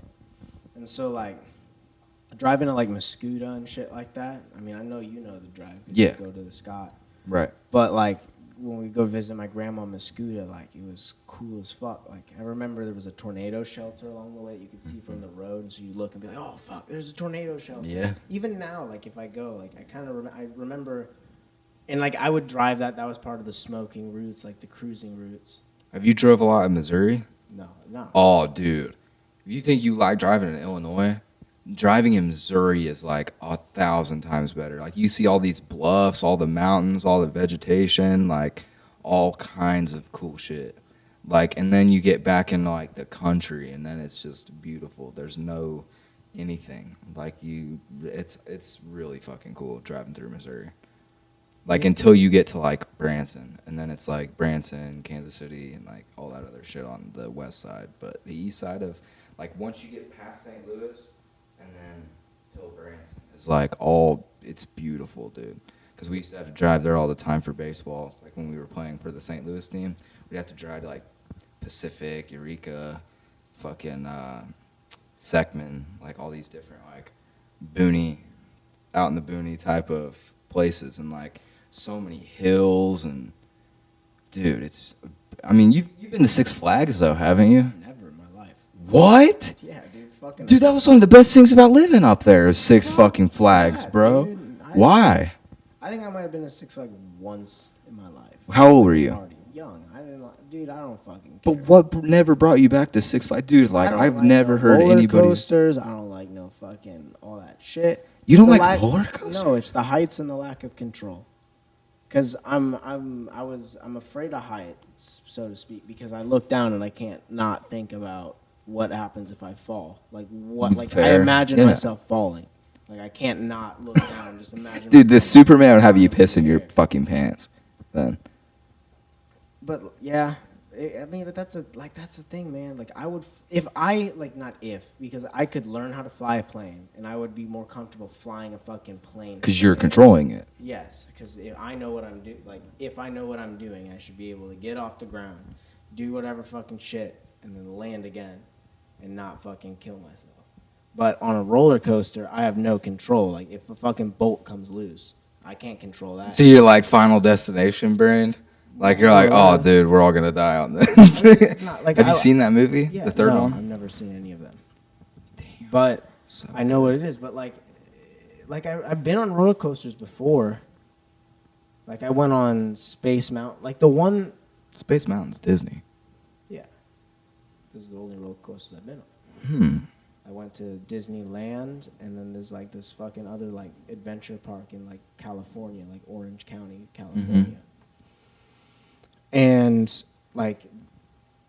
Speaker 3: And so, like, driving to, like, Mascuda and shit like that. I mean, I know you know the drive.
Speaker 2: Yeah.
Speaker 3: You go to the Scott.
Speaker 2: Right.
Speaker 3: But, like, when we go visit my grandma in Mascuda, like, it was cool as fuck. Like, I remember there was a tornado shelter along the way that you could see from the road. And so you look and be like, oh, fuck, there's a tornado shelter.
Speaker 2: Yeah.
Speaker 3: Even now, like, if I go, like, I kind of I remember, and, like, I would drive that. That was part of the smoking routes, like, the cruising routes.
Speaker 2: Have you drove a lot in Missouri?
Speaker 3: No.
Speaker 2: Oh, dude. If you think you like driving in Illinois, driving in Missouri is like 1,000 times better. Like, you see all these bluffs, all the mountains, all the vegetation, like all kinds of cool shit. Like, and then you get back into like the country, and then it's just beautiful. There's no anything. Like, it's really fucking cool driving through Missouri. Like, until you get to like Branson, and then it's like Branson, Kansas City, and like all that other shit on the west side. But the east side of, like, once you get past St. Louis, and then till Branson, it's like it's beautiful, dude. Because we used to have to drive there all the time for baseball. Like, when we were playing for the St. Louis team, we'd have to drive to like Pacific, Eureka, fucking Seckman, like all these different like out in the boony type of places, and like so many hills, and dude, it's just, I mean, you've been to Six Flags though, haven't you?
Speaker 3: Never in my life.
Speaker 2: What?
Speaker 3: Yeah, dude. Fucking.
Speaker 2: Dude, that was one of the best things about living up there. Is Six fucking Flags, bro.
Speaker 3: Dude,
Speaker 2: Why?
Speaker 3: I think I might have been to Six Flags once in my life.
Speaker 2: How old were you?
Speaker 3: Already young. I didn't like, dude. I don't fucking.
Speaker 2: But
Speaker 3: care.
Speaker 2: what never brought you back to Six Flags, dude? Like, I've
Speaker 3: like
Speaker 2: never
Speaker 3: no
Speaker 2: heard
Speaker 3: roller
Speaker 2: anybody.
Speaker 3: coasters. I don't like no fucking all that shit.
Speaker 2: You don't
Speaker 3: It's the
Speaker 2: like roller coasters?
Speaker 3: No, it's the heights and the lack of control. Cause I'm afraid of heights, so to speak, because I look down and I can't not think about what happens if I fall. Like what? Like I
Speaker 2: Fair.
Speaker 3: imagine
Speaker 2: Yeah.
Speaker 3: myself falling. Like I can't not look down and just imagine.
Speaker 2: Dude, the
Speaker 3: myself
Speaker 2: Superman would have you
Speaker 3: falling
Speaker 2: piss in your
Speaker 3: in the air.
Speaker 2: fucking pants. Then
Speaker 3: But yeah, I mean, but that's the thing, man. Like I would, if I like not if because I could learn how to fly a plane, and I would be more comfortable flying a fucking plane.
Speaker 2: Because you're controlling it.
Speaker 3: Yes, because if I know what I'm doing, like if I know what I'm doing, I should be able to get off the ground, do whatever fucking shit, and then land again, and not fucking kill myself. But on a roller coaster, I have no control. Like if a fucking bolt comes loose, I can't control that.
Speaker 2: So you're like Final Destination brained? Like you're like, oh, dude, we're all gonna die on this.
Speaker 3: It's not, like,
Speaker 2: Have you seen that movie?
Speaker 3: Yeah,
Speaker 2: the third
Speaker 3: no,
Speaker 2: one?
Speaker 3: I've never seen any of them. Damn. But
Speaker 2: So
Speaker 3: I know what it is. But like I've been on roller coasters before. Like I went on Space Mountain, like the one.
Speaker 2: Space Mountain's Disney.
Speaker 3: Yeah, this is the only roller coasters I've been on.
Speaker 2: Hmm.
Speaker 3: I went to Disneyland, and then there's like this fucking other like adventure park in like California, like Orange County, California. And like,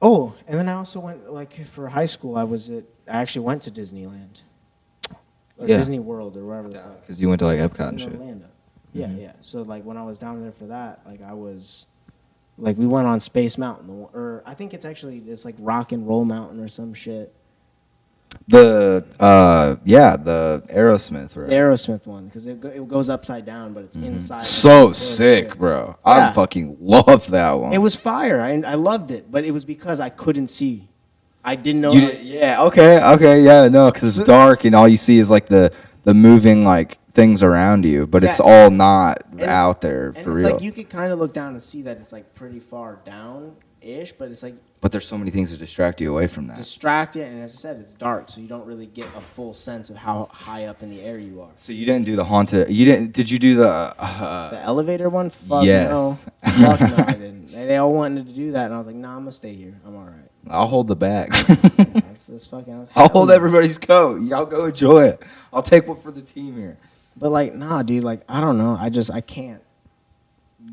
Speaker 3: oh, and then I also went like for high school. I actually went to Disneyland, or
Speaker 2: Yeah.
Speaker 3: Disney World, or wherever the fuck.
Speaker 2: Because you went to like Epcot and
Speaker 3: In
Speaker 2: shit.
Speaker 3: Orlando. Yeah, yeah. So like when I was down there for that, like I was, like we went on Space Mountain, or I think it's like Rock and Roll Mountain or some shit.
Speaker 2: The the Aerosmith, right?
Speaker 3: The Aerosmith one, because it goes upside down, but it's inside.
Speaker 2: So
Speaker 3: Like,
Speaker 2: sick,
Speaker 3: shit.
Speaker 2: bro.
Speaker 3: Yeah.
Speaker 2: I fucking love that one.
Speaker 3: It was fire. I loved it, but it was because I couldn't see. I didn't know.
Speaker 2: Yeah, okay, yeah, no, because it's dark and all you see is like the moving like things around you, but it's
Speaker 3: Yeah.
Speaker 2: all not out there
Speaker 3: and
Speaker 2: for
Speaker 3: it's
Speaker 2: real.
Speaker 3: like you could kind of look down and see that it's like pretty far down-ish, but it's like
Speaker 2: But there's so many things to distract you away from that.
Speaker 3: distracted, and as I said, it's dark, so you don't really get a full sense of how high up in the air you are.
Speaker 2: So you didn't do the haunted. You didn't. Did you do the?
Speaker 3: The elevator one? Fuck
Speaker 2: yes.
Speaker 3: no. Fuck no, I didn't. They all wanted to do that, and I was like, nah, I'm gonna stay here. I'm all right.
Speaker 2: I'll hold the bag.
Speaker 3: That's fucking. I was
Speaker 2: I'll
Speaker 3: happy.
Speaker 2: hold everybody's coat. Y'all go enjoy it. I'll take one for the team here.
Speaker 3: But like, nah, dude. Like, I don't know. I can't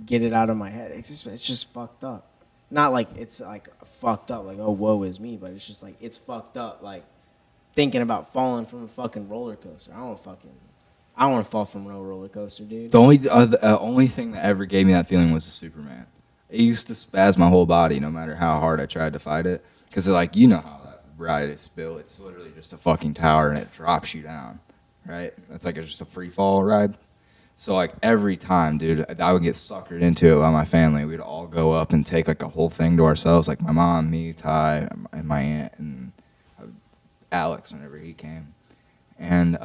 Speaker 3: get it out of my head. It's just fucked up. Not like it's like fucked up. Like, oh, woe is me. But it's just like it's fucked up. Like thinking about falling from a fucking roller coaster. I don't want to fall from no roller coaster, dude.
Speaker 2: The only thing that ever gave me that feeling was the Superman. It used to spaz my whole body, no matter how hard I tried to fight it. Because like you know how that ride is built. It's literally just a fucking tower and it drops you down, right? That's like just a free fall ride. So like every time, dude, I would get suckered into it by my family. We'd all go up and take like a whole thing to ourselves, like my mom, me, Ty, and my aunt, and Alex whenever he came, and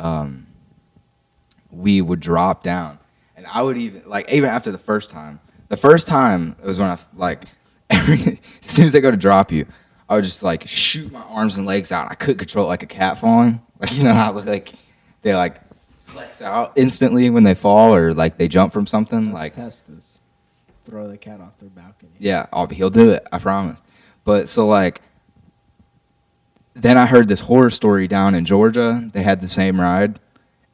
Speaker 2: we would drop down, and I would even after the first time it was when I like as soon as they go to drop you, I would just like shoot my arms and legs out. I couldn't control it like a cat falling, like you know how like they like flex out instantly when they fall or like they jump from something.
Speaker 3: Let's test this. Throw the cat off their balcony.
Speaker 2: Yeah, he'll do it. I promise. But so like, then I heard this horror story down in Georgia. They had the same ride,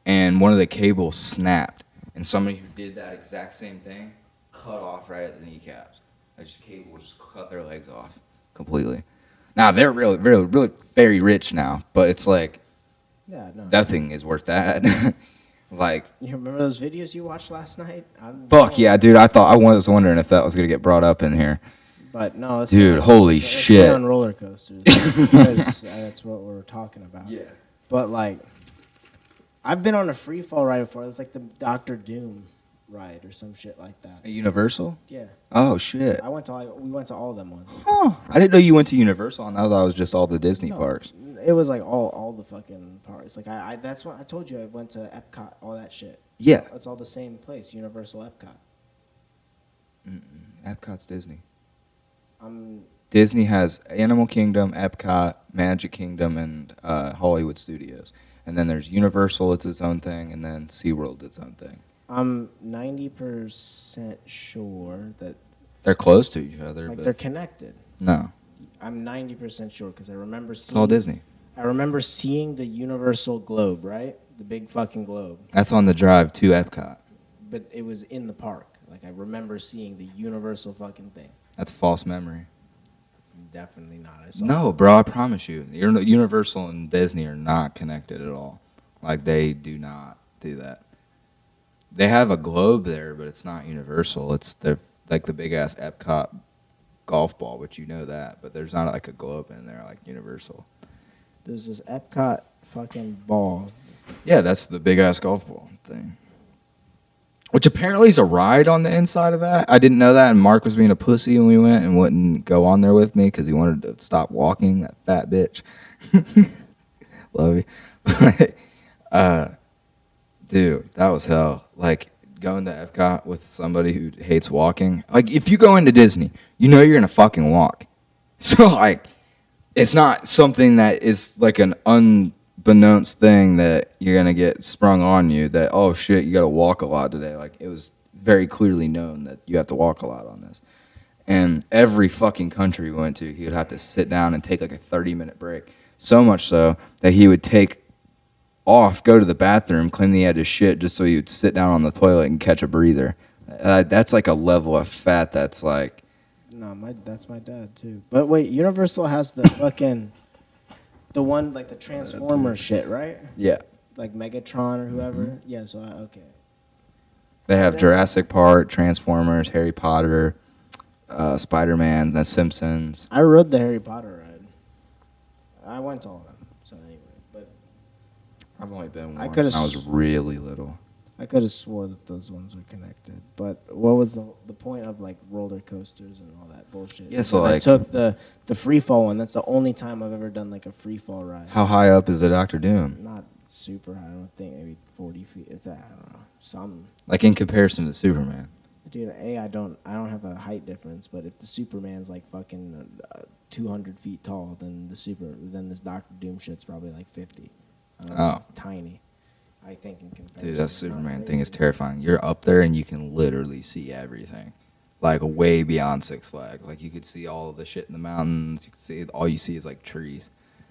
Speaker 2: and one of the cables snapped, and somebody who did that exact same thing cut off right at the kneecaps. That just cable just cut their legs off completely. Now they're really, really, really very rich now, but it's like,
Speaker 3: Yeah, no.
Speaker 2: nothing is worth that. Like,
Speaker 3: You remember those videos you watched last night?
Speaker 2: fuck yeah, dude. I was wondering if that was gonna get brought up in here.
Speaker 3: But no, it's
Speaker 2: Dude, holy
Speaker 3: let's
Speaker 2: shit.
Speaker 3: stay on roller coasters because that's what we're talking about.
Speaker 2: Yeah.
Speaker 3: But like, I've been on a free fall ride before. It was like the Doctor Doom ride or some shit like that.
Speaker 2: A Universal?
Speaker 3: Yeah,
Speaker 2: Oh shit.
Speaker 3: we went to all of them once.
Speaker 2: Huh. I didn't know you went to Universal. I thought it was just all the Disney
Speaker 3: No,
Speaker 2: parks.
Speaker 3: It was like all the fucking parts. Like I that's what I told you. I went to Epcot, all that shit.
Speaker 2: Yeah.
Speaker 3: It's all the same place, Universal Epcot.
Speaker 2: Epcot's Disney.
Speaker 3: I'm
Speaker 2: Disney has Animal Kingdom, Epcot, Magic Kingdom, and Hollywood Studios. And then there's Universal, it's its own thing, and then SeaWorld, its own thing.
Speaker 3: I'm 90% sure that
Speaker 2: They're close to each other,
Speaker 3: like
Speaker 2: but
Speaker 3: they're connected.
Speaker 2: no,
Speaker 3: I'm 90% sure because I remember
Speaker 2: it's all
Speaker 3: seeing.
Speaker 2: Disney.
Speaker 3: I remember seeing the Universal globe, right? The big fucking globe.
Speaker 2: That's on the drive to Epcot.
Speaker 3: But it was in the park. Like I remember seeing the Universal fucking thing.
Speaker 2: That's false memory.
Speaker 3: It's definitely not. I saw
Speaker 2: No, bro, I promise you. Universal and Disney are not connected at all. Like, they do not do that. They have a globe there, but it's not Universal. It's like the big-ass Epcot golf ball, but you know that. But there's not like a globe in there like Universal.
Speaker 3: There's this Epcot fucking ball.
Speaker 2: Yeah, that's the big ass golf ball thing. Which apparently is a ride on the inside of that. I didn't know that, and Mark was being a pussy when we went and wouldn't go on there with me because he wanted to stop walking. That fat bitch. Love you. Dude, that was hell. Like going to Epcot with somebody who hates walking. Like if you go into Disney, you know you're gonna fucking walk. So like, it's not something that is like an unbeknownst thing that you're gonna get sprung on you. That oh shit, you gotta walk a lot today. Like it was very clearly known that you have to walk a lot on this. And every fucking country we went to, he would have to sit down and take like a 30-minute break. So much so that he would take off, go to the bathroom, clean the edge of shit just so he would sit down on the toilet and catch a breather. That's like a level of fat that's like...
Speaker 3: No, that's my dad, too. But wait, Universal has the fucking... The one, like the Transformer shit, right?
Speaker 2: Yeah.
Speaker 3: Like Megatron or whoever? Yeah, so, okay.
Speaker 2: They have Jurassic Park, Transformers, Harry Potter, Spider-Man, The Simpsons.
Speaker 3: I rode the Harry Potter ride. I went to all of them, so anyway. But
Speaker 2: I've only been
Speaker 3: I
Speaker 2: once
Speaker 3: coulda
Speaker 2: when I was really little.
Speaker 3: I could have swore that those ones were connected. But what was the point of like roller coasters and all that bullshit?
Speaker 2: Yeah, so
Speaker 3: I
Speaker 2: like...
Speaker 3: took the free fall one. That's the only time I've ever done like a free fall ride.
Speaker 2: How high up is the Dr. Doom?
Speaker 3: Not super high. I don't think maybe 40 feet. If that, I don't know. Some.
Speaker 2: Like in comparison to Superman.
Speaker 3: Dude, I don't have a height difference. But if the Superman's like fucking 200 feet tall, then this Doctor Doom shit's probably like 50.
Speaker 2: Oh.
Speaker 3: It's tiny. I think in comparison.
Speaker 2: Dude, that Superman thing is terrifying. You're up there and you can literally see everything. Like way beyond Six Flags. Like you could see all of the shit in the mountains. You could see all you see is like trees.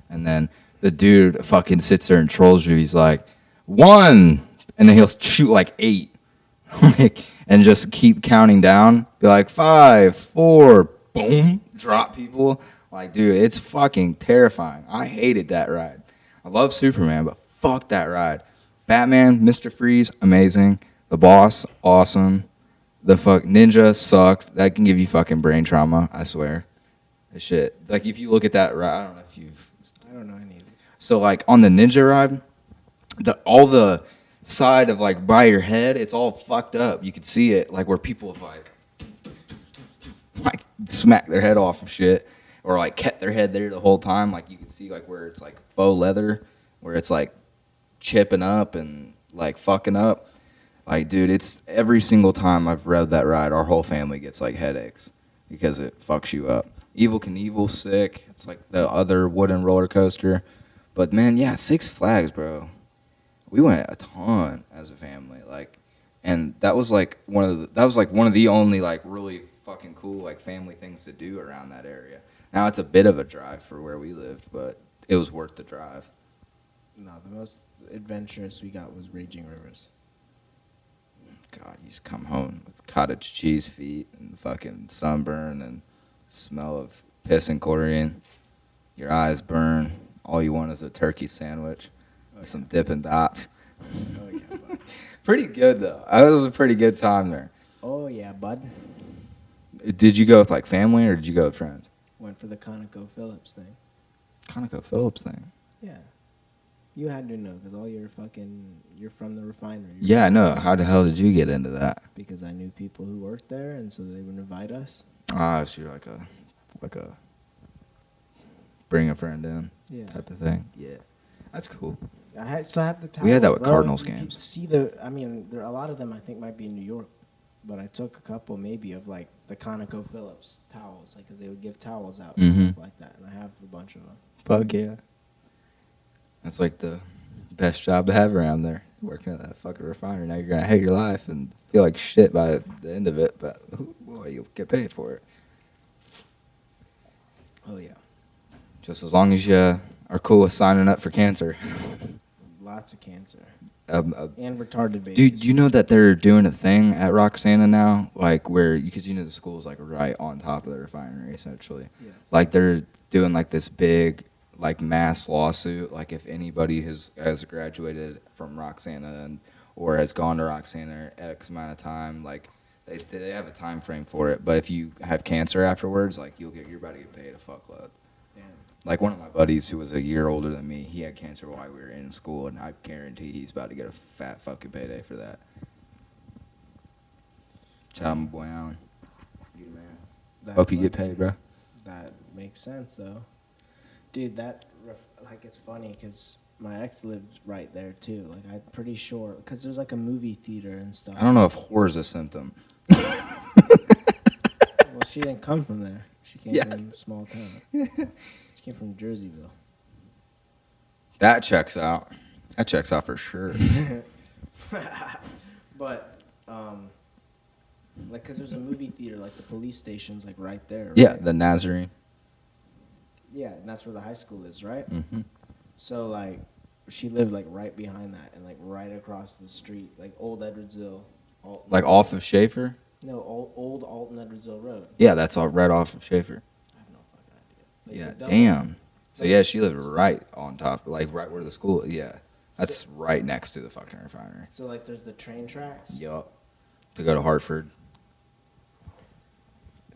Speaker 2: And then the dude fucking sits there and trolls you. He's like, 1, and then he'll shoot like 8. And just keep counting down. Be like 5, 4, boom, drop people. Like, dude, it's fucking terrifying. I hated that ride. I love Superman, but fuck that ride. Batman, Mr. Freeze, amazing. The Boss, awesome. The fuck Ninja sucked. That can give you fucking brain trauma, I swear. This shit. Like if you look at that ride, I don't know if you've...
Speaker 3: I don't know any of these.
Speaker 2: So like on the Ninja ride, all the side of like by your head, it's all fucked up. You could see it like where people have like smack their head off of shit or like kept their head there the whole time. Like you can see like where it's like faux leather, where it's like chipping up and like fucking up. Like, dude, it's every single time I've rode that ride, our whole family gets like headaches because it fucks you up. Evil Knievel, sick. It's like the other wooden roller coaster. But man, yeah, Six Flags, bro. We went a ton as a family, like, and that was like one of the only like really fucking cool like family things to do around that area. Now it's a bit of a drive for where we lived, but it was worth the drive.
Speaker 3: No, the most adventurous we got was Raging Rivers.
Speaker 2: God, you just come home with cottage cheese feet and fucking sunburn and smell of piss and chlorine. Your eyes burn. All you want is a turkey sandwich with some Dippin' Dots.
Speaker 3: Oh yeah, bud.
Speaker 2: Pretty good though. That was a pretty good time there.
Speaker 3: Oh yeah, bud.
Speaker 2: Did you go with like family or did you go with friends?
Speaker 3: Went for the ConocoPhillips thing.
Speaker 2: ConocoPhillips thing.
Speaker 3: Yeah. You had to know because you're from the refinery.
Speaker 2: Yeah, I know. How the hell did you get into that?
Speaker 3: Because I knew people who worked there, and so they would invite us.
Speaker 2: Ah, so you're like a bring a friend in type of thing. Yeah, that's cool.
Speaker 3: Still have the towels.
Speaker 2: We had that with
Speaker 3: bro.
Speaker 2: Cardinals
Speaker 3: You
Speaker 2: games.
Speaker 3: could see there a lot of them I think might be in New York, but I took a couple maybe of like the ConocoPhillips towels, like because they would give towels out and stuff like that, and I have a bunch of them.
Speaker 2: Fuck yeah. That's like the best job to have around there, working at that fucking refinery. Now you're going to hate your life and feel like shit by the end of it, but boy, you'll get paid for it.
Speaker 3: Oh, yeah.
Speaker 2: Just as long as you are cool with signing up for cancer.
Speaker 3: Lots of cancer. And retarded babies.
Speaker 2: Dude, you know that they're doing a thing at Roxana now? Like where, because you know the school's like right on top of the refinery, essentially. Yeah. Like they're doing like this big like mass lawsuit, like if anybody has graduated from Roxana or has gone to Roxana X amount of time, like They have a time frame for it, but if you have cancer afterwards, like you're about to get paid a fuckload.
Speaker 3: Damn.
Speaker 2: Like one of my buddies who was a year older than me, he had cancer while we were in school, and I guarantee he's about to get a fat fucking payday for that. Shout out my boy Alan. You the man. Hope you get paid, bro.
Speaker 3: That makes sense, though. Dude, it's funny because my ex lived right there, too. Like, I'm pretty sure, because there's, like, a movie theater and stuff.
Speaker 2: I don't know if whore's a symptom.
Speaker 3: Well, she didn't come from there. She came from a small town. She came from Jerseyville.
Speaker 2: That checks out. That checks out for sure.
Speaker 3: But, like, because there's a movie theater, like, the police station's, like, right there. Right?
Speaker 2: Yeah, the Nazarene.
Speaker 3: Yeah, and that's where the high school is, right?
Speaker 2: Mm-hmm.
Speaker 3: So, like, she lived, like, right behind that and, like, right across the street, like, Old Edwardsville.
Speaker 2: Like off of Schaefer?
Speaker 3: No, old Alton Edwardsville Road.
Speaker 2: Yeah, that's all right off of Schaefer.
Speaker 3: I have no fucking idea. Like,
Speaker 2: Yeah, damn. So, yeah, she lived right on top, like right where the school, yeah. That's right next to the fucking refinery.
Speaker 3: So, like, there's the train tracks?
Speaker 2: Yup. To go to Hartford.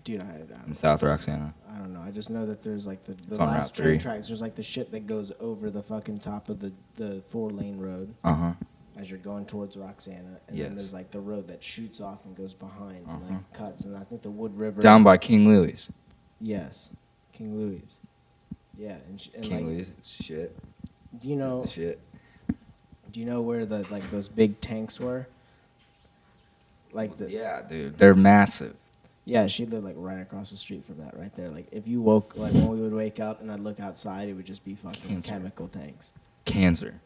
Speaker 3: Dude,
Speaker 2: In South Roxana.
Speaker 3: I don't know. I just know that there's, like, the
Speaker 2: on
Speaker 3: last
Speaker 2: Route
Speaker 3: train
Speaker 2: 3.
Speaker 3: tracks. There's, like, the shit that goes over the fucking top of the 4-lane road
Speaker 2: Uh-huh.
Speaker 3: as you're going towards Roxana. And
Speaker 2: Yes.
Speaker 3: then there's, like, the road that shoots off and goes behind and, like, cuts. And I think the Wood River.
Speaker 2: Down by King Louis.
Speaker 3: Yes. King Louis. Yeah. And
Speaker 2: King
Speaker 3: like,
Speaker 2: Louis. Shit.
Speaker 3: Do you know?
Speaker 2: The shit.
Speaker 3: Do you know where the like those big tanks were? Like the
Speaker 2: Yeah, dude. They're massive.
Speaker 3: Yeah, she lived like right across the street from that, right there. Like if you woke, like when we would wake up and I'd look outside, it would just be fucking
Speaker 2: Cancer.
Speaker 3: chemical tanks.
Speaker 2: Cancer.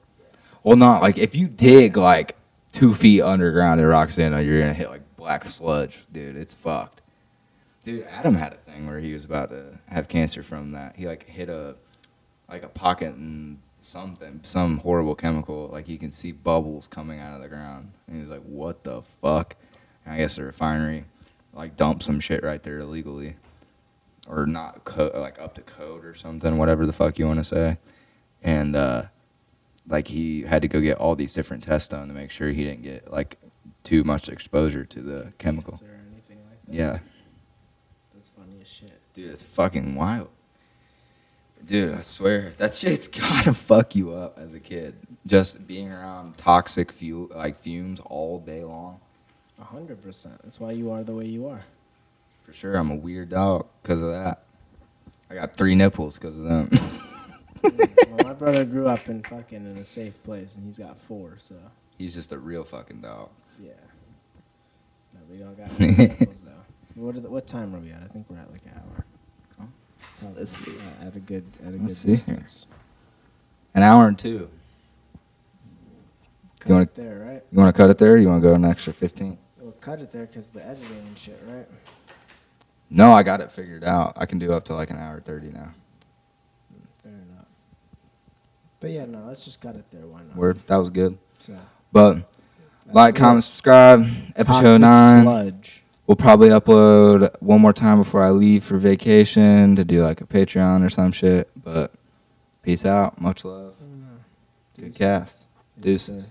Speaker 2: Well, not like if you dig like 2 feet underground in Roxana, you're gonna hit like black sludge, dude. It's fucked. Dude, Adam had a thing where he was about to have cancer from that. He like hit a pocket in some horrible chemical. Like you can see bubbles coming out of the ground, and he was like, "What the fuck?" And I guess the refinery like dumped some shit right there illegally, or not like up to code or something, whatever the fuck you want to say. And like he had to go get all these different tests done to make sure he didn't get like too much exposure to the chemical.
Speaker 3: Cancer or anything like that.
Speaker 2: Yeah.
Speaker 3: That's funny as shit.
Speaker 2: Dude, it's fucking wild. Dude, I swear, that shit's gotta fuck you up as a kid. Just being around toxic fumes all day long.
Speaker 3: 100%. That's why you are the way you are.
Speaker 2: For sure, I'm a weird dog because of that. I got 3 nipples because of them.
Speaker 3: Well, my brother grew up in a safe place, and he's got 4, so.
Speaker 2: He's just a real fucking dog.
Speaker 3: Yeah. No, we don't got any nipples, though. What time are we at? I think we're at like an hour.
Speaker 2: Let's see.
Speaker 3: At a good
Speaker 2: Let's see.
Speaker 3: distance.
Speaker 2: An hour and 2.
Speaker 3: Cut it there, right?
Speaker 2: You want to cut it there, or you want to go an extra 15?
Speaker 3: We'll cut it there because the editing and shit, right?
Speaker 2: No, I got it figured out. I can do up to like an hour 30 now.
Speaker 3: Fair enough. But yeah, no, let's just cut it there. Why not?
Speaker 2: Word, that was good.
Speaker 3: So,
Speaker 2: But like, comment, subscribe. Episode
Speaker 3: Toxic
Speaker 2: 9.
Speaker 3: Sludge.
Speaker 2: We'll probably upload one more time before I leave for vacation to do like a Patreon or some shit. But peace out. Much love. Good cast. Deuces.